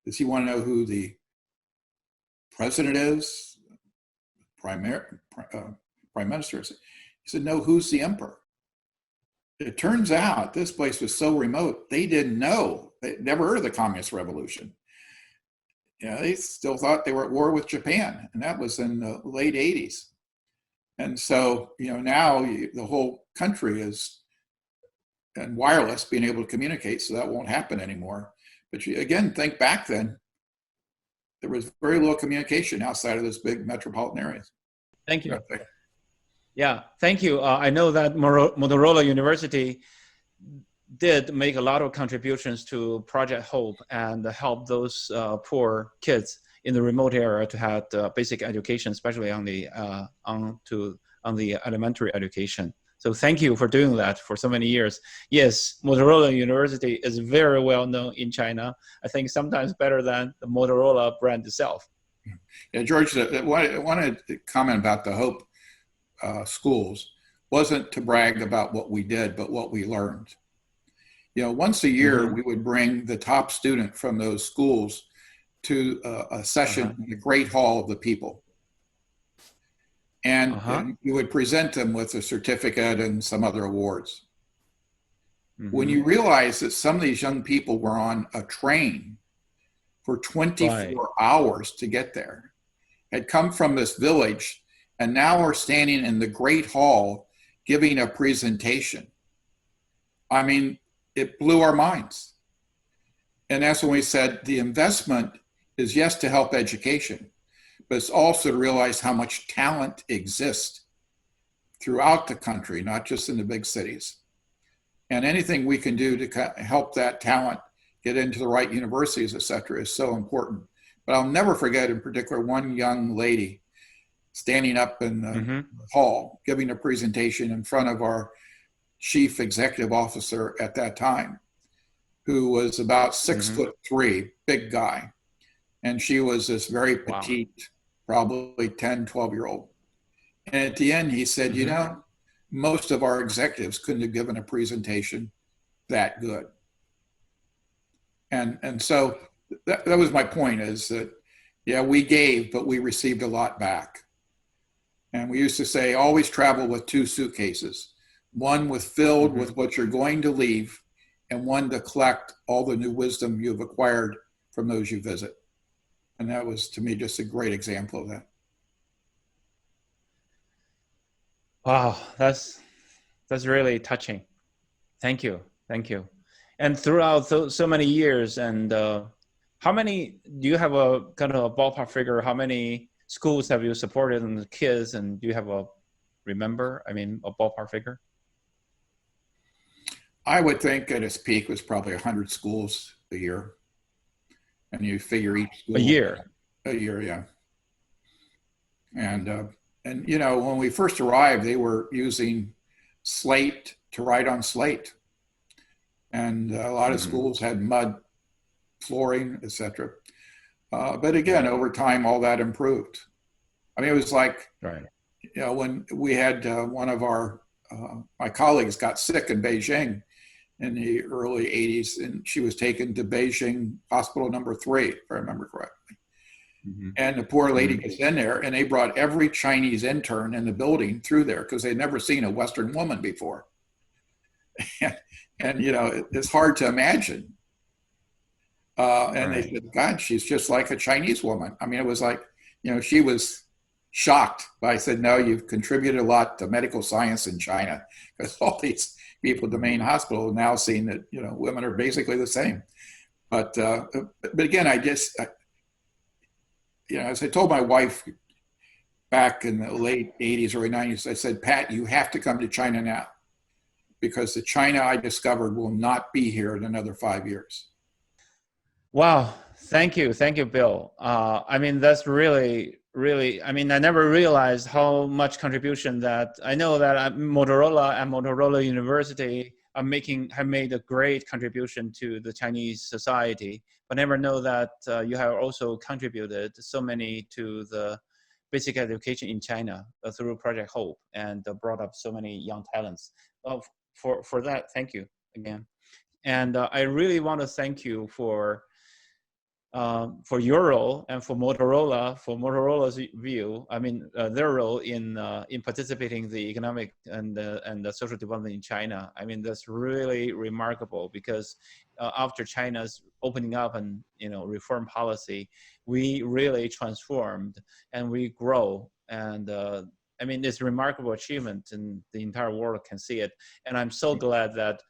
Does he want to know who the president is? Prime minister is?" He said, "No, who's the emperor?" It turns out this place was so remote, they didn't know. They never heard of the Communist Revolution. They still thought they were at war with Japan, and that was in the late 80s. And so, now the whole country is, and wireless, being able to communicate, so that won't happen anymore. But again, think back then, there was very little communication outside of those big metropolitan areas. Thank you. Yeah, thank you. I know that Motorola University did make a lot of contributions to Project Hope and help those poor kids in the remote area to have basic education, especially on the elementary education. So thank you for doing that for so many years. Yes, Motorola University is very well known in China. I think sometimes better than the Motorola brand itself. Yeah, George, I wanted to comment about the Hope schools. Wasn't to brag about what we did, but what we learned. Once a year, we would bring the top student from those schools to a session in the Great Hall of the People. And you would present them with a certificate and some other awards. When you realize that some of these young people were on a train for 24 hours to get there, had come from this village, and now are standing in the Great Hall giving a presentation. I mean, it blew our minds. And that's when we said the investment is, yes, to help education, but it's also to realize how much talent exists throughout the country, not just in the big cities. And anything we can do to help that talent get into the right universities, et cetera, is so important. But I'll never forget, in particular, one young lady standing up in the hall, giving a presentation in front of our chief executive officer at that time, who was about 6'3", big guy. And she was this very petite, probably 10, 12-year-old. And at the end, he said, most of our executives couldn't have given a presentation that good. And so that was my point, is that, yeah, we gave, but we received a lot back. And we used to say, always travel with 2 suitcases, one filled with what you're going to leave, and one to collect all the new wisdom you've acquired from those you visit. And that was, to me, just a great example of that. Wow, that's really touching. Thank you. And throughout so many years, and how many, do you have a kind of a ballpark figure? How many schools have you supported and the kids? And do you have a ballpark figure? I would think at its peak was probably 100 schools a year. And you figure each school. A year, yeah. And when we first arrived, they were using slate to write on slate. And a lot of schools had mud flooring, etc. But again, over time, all that improved. I mean, it was like, Right. you know, when we had one of my colleagues got sick in Beijing in the early 80s, and she was taken to Beijing Hospital number 3, if I remember correctly. Mm-hmm. And the poor lady gets in there, and they brought every Chinese intern in the building through there because they'd never seen a Western woman before. And you know, it's hard to imagine. And they said, God, she's just like a Chinese woman. I mean, it was like, you know, she was shocked. But I said, no, you've contributed a lot to medical science in China, because all these people at the main hospital have now seen that, you know, women are basically the same. But again, you know, as I told my wife back in the late 80s, early 90s, I said, Pat, you have to come to China now, because the China I discovered will not be here in another 5 years. Wow. Thank you, Bill. I mean, that's really, I mean, I never realized how much contribution that, I know that Motorola and Motorola University have made a great contribution to the Chinese society, but never know that you have also contributed so many to the basic education in China through Project Hope, and brought up so many young talents. For that, thank you again. And I really want to thank you for your role and for Motorola's view. I mean, their role in participating in the economic and the social development in China. I mean, that's really remarkable, because after China's opening up and, you know, reform policy, we really transformed and we grow. And I mean, it's a remarkable achievement, and the entire world can see it. And I'm so glad that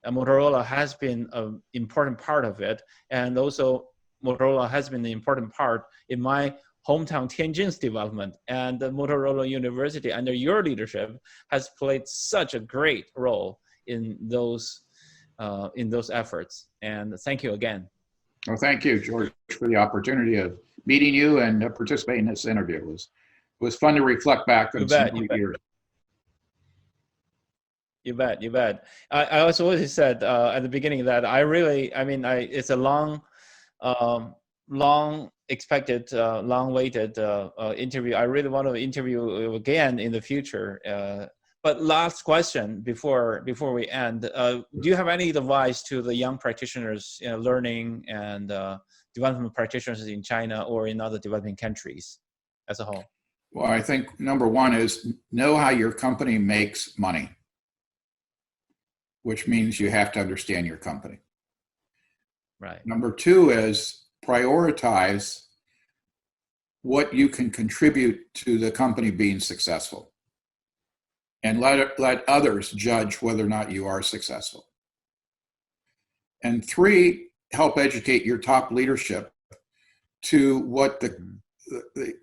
Motorola has been an important part of it, and also Motorola has been an important part in my hometown Tianjin's development, and the Motorola University under your leadership has played such a great role in those efforts. And thank you again. Well, thank you, George, for the opportunity of meeting you and participating in this interview. It was fun to reflect back on some years. You bet. I also always said at the beginning that it's a long expected, long waited interview. I really want to interview you again in the future. But last question before we end, do you have any advice to the young practitioners, you know, learning and development practitioners in China or in other developing countries as a whole? Well, I think number one is know how your company makes money, which means you have to understand your company. Right. Number two is prioritize what you can contribute to the company being successful, and let others judge whether or not you are successful. And three, help educate your top leadership to what the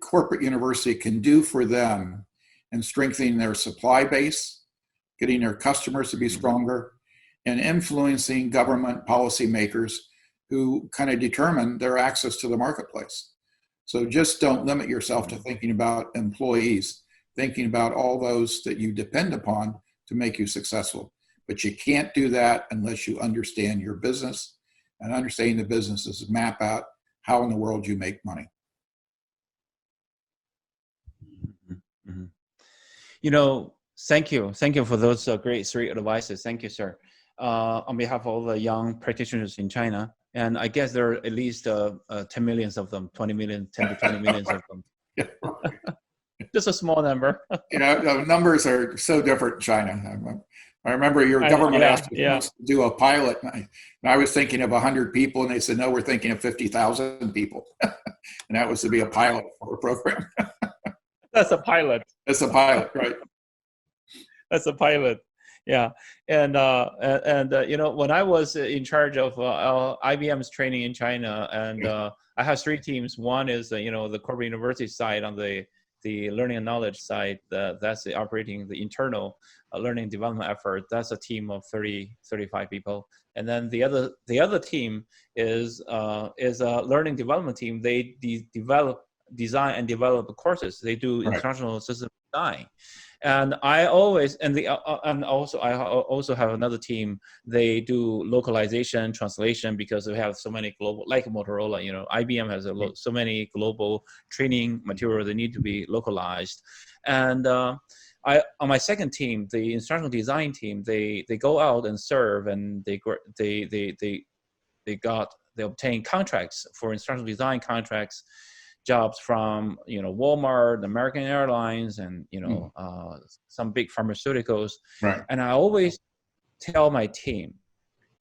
corporate university can do for them in strengthening their supply base, getting their customers to be stronger, and influencing government policymakers who kind of determine their access to the marketplace. So just don't limit yourself to thinking about employees, thinking about all those that you depend upon to make you successful. But you can't do that unless you understand your business, and understanding the business is map out how in the world you make money. Mm-hmm. You know, thank you for those great 3 advices. Thank you, sir. On behalf of all the young practitioners in China, and I guess there are at least 10 million of them, 10 to 20 million of them. Just a small number. You know, the numbers are so different in China. I remember your government asked us to do a pilot, and I was thinking of 100 people, and they said, no, we're thinking of 50,000 people. And that was to be a pilot for a program. That's a pilot. That's a pilot, right? That's a pilot. Yeah, and you know, when I was in charge of IBM's training in China, and I have 3 teams. One is you know, the corporate university side, on the learning and knowledge side. That's the operating the internal learning development effort. That's a team of 35 people. And then the other team is a learning development team. They design and develop courses. They do international system design. And I always, and I also have another team. They do localization, translation, because we have so many global, like Motorola, IBM has so many global training materials that need to be localized. And on my second team, the instructional design team, they go out and serve, and they obtain contracts for instructional design contracts, jobs from Walmart, American Airlines, and some big pharmaceuticals. Right. And I always tell my team,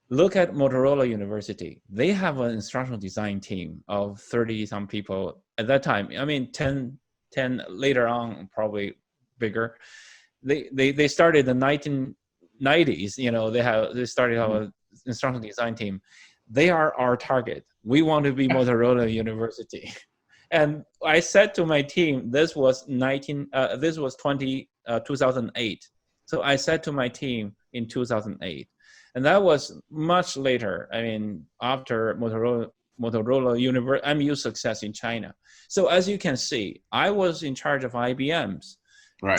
look at Motorola University. They have an instructional design team of 30 some people at that time. I mean, 10 later on, probably bigger. They started in the 1990s. They started an instructional design team. They are our target. We want to be Motorola University. And I said to my team, this was 2008. So I said to my team in 2008, and that was much later. I mean, after Motorola MU success in China. So as you can see, I was in charge of IBM's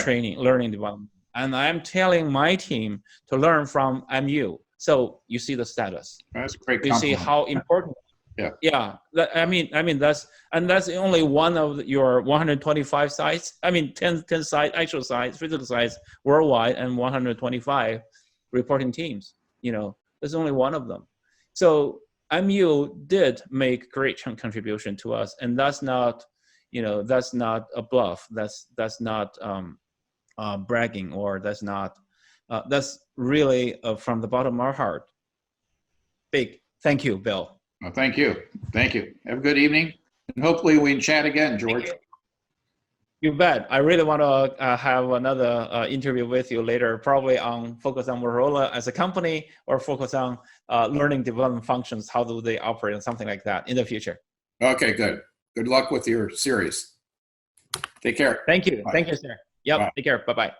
training, learning development, and I'm telling my team to learn from MU. So you see the status. That's great. You see how important. Yeah. That's only one of your 125 sites. I mean, 10 sites, actual sites, physical sites worldwide, and 125 reporting teams. There's only one of them. So MU did make great contribution to us, and that's not, that's not a bluff. That's not bragging, or that's not. That's really from the bottom of our heart. Big thank you, Bill. Well, thank you. Thank you. Have a good evening. And hopefully we can chat again, George. You bet. I really want to have another interview with you later, probably focus on Motorola as a company, or focus on learning development functions. How do they operate, and something like that in the future. Okay, good. Good luck with your series. Take care. Thank you. Bye. Thank you, sir. Yep. Bye. Take care. Bye-bye.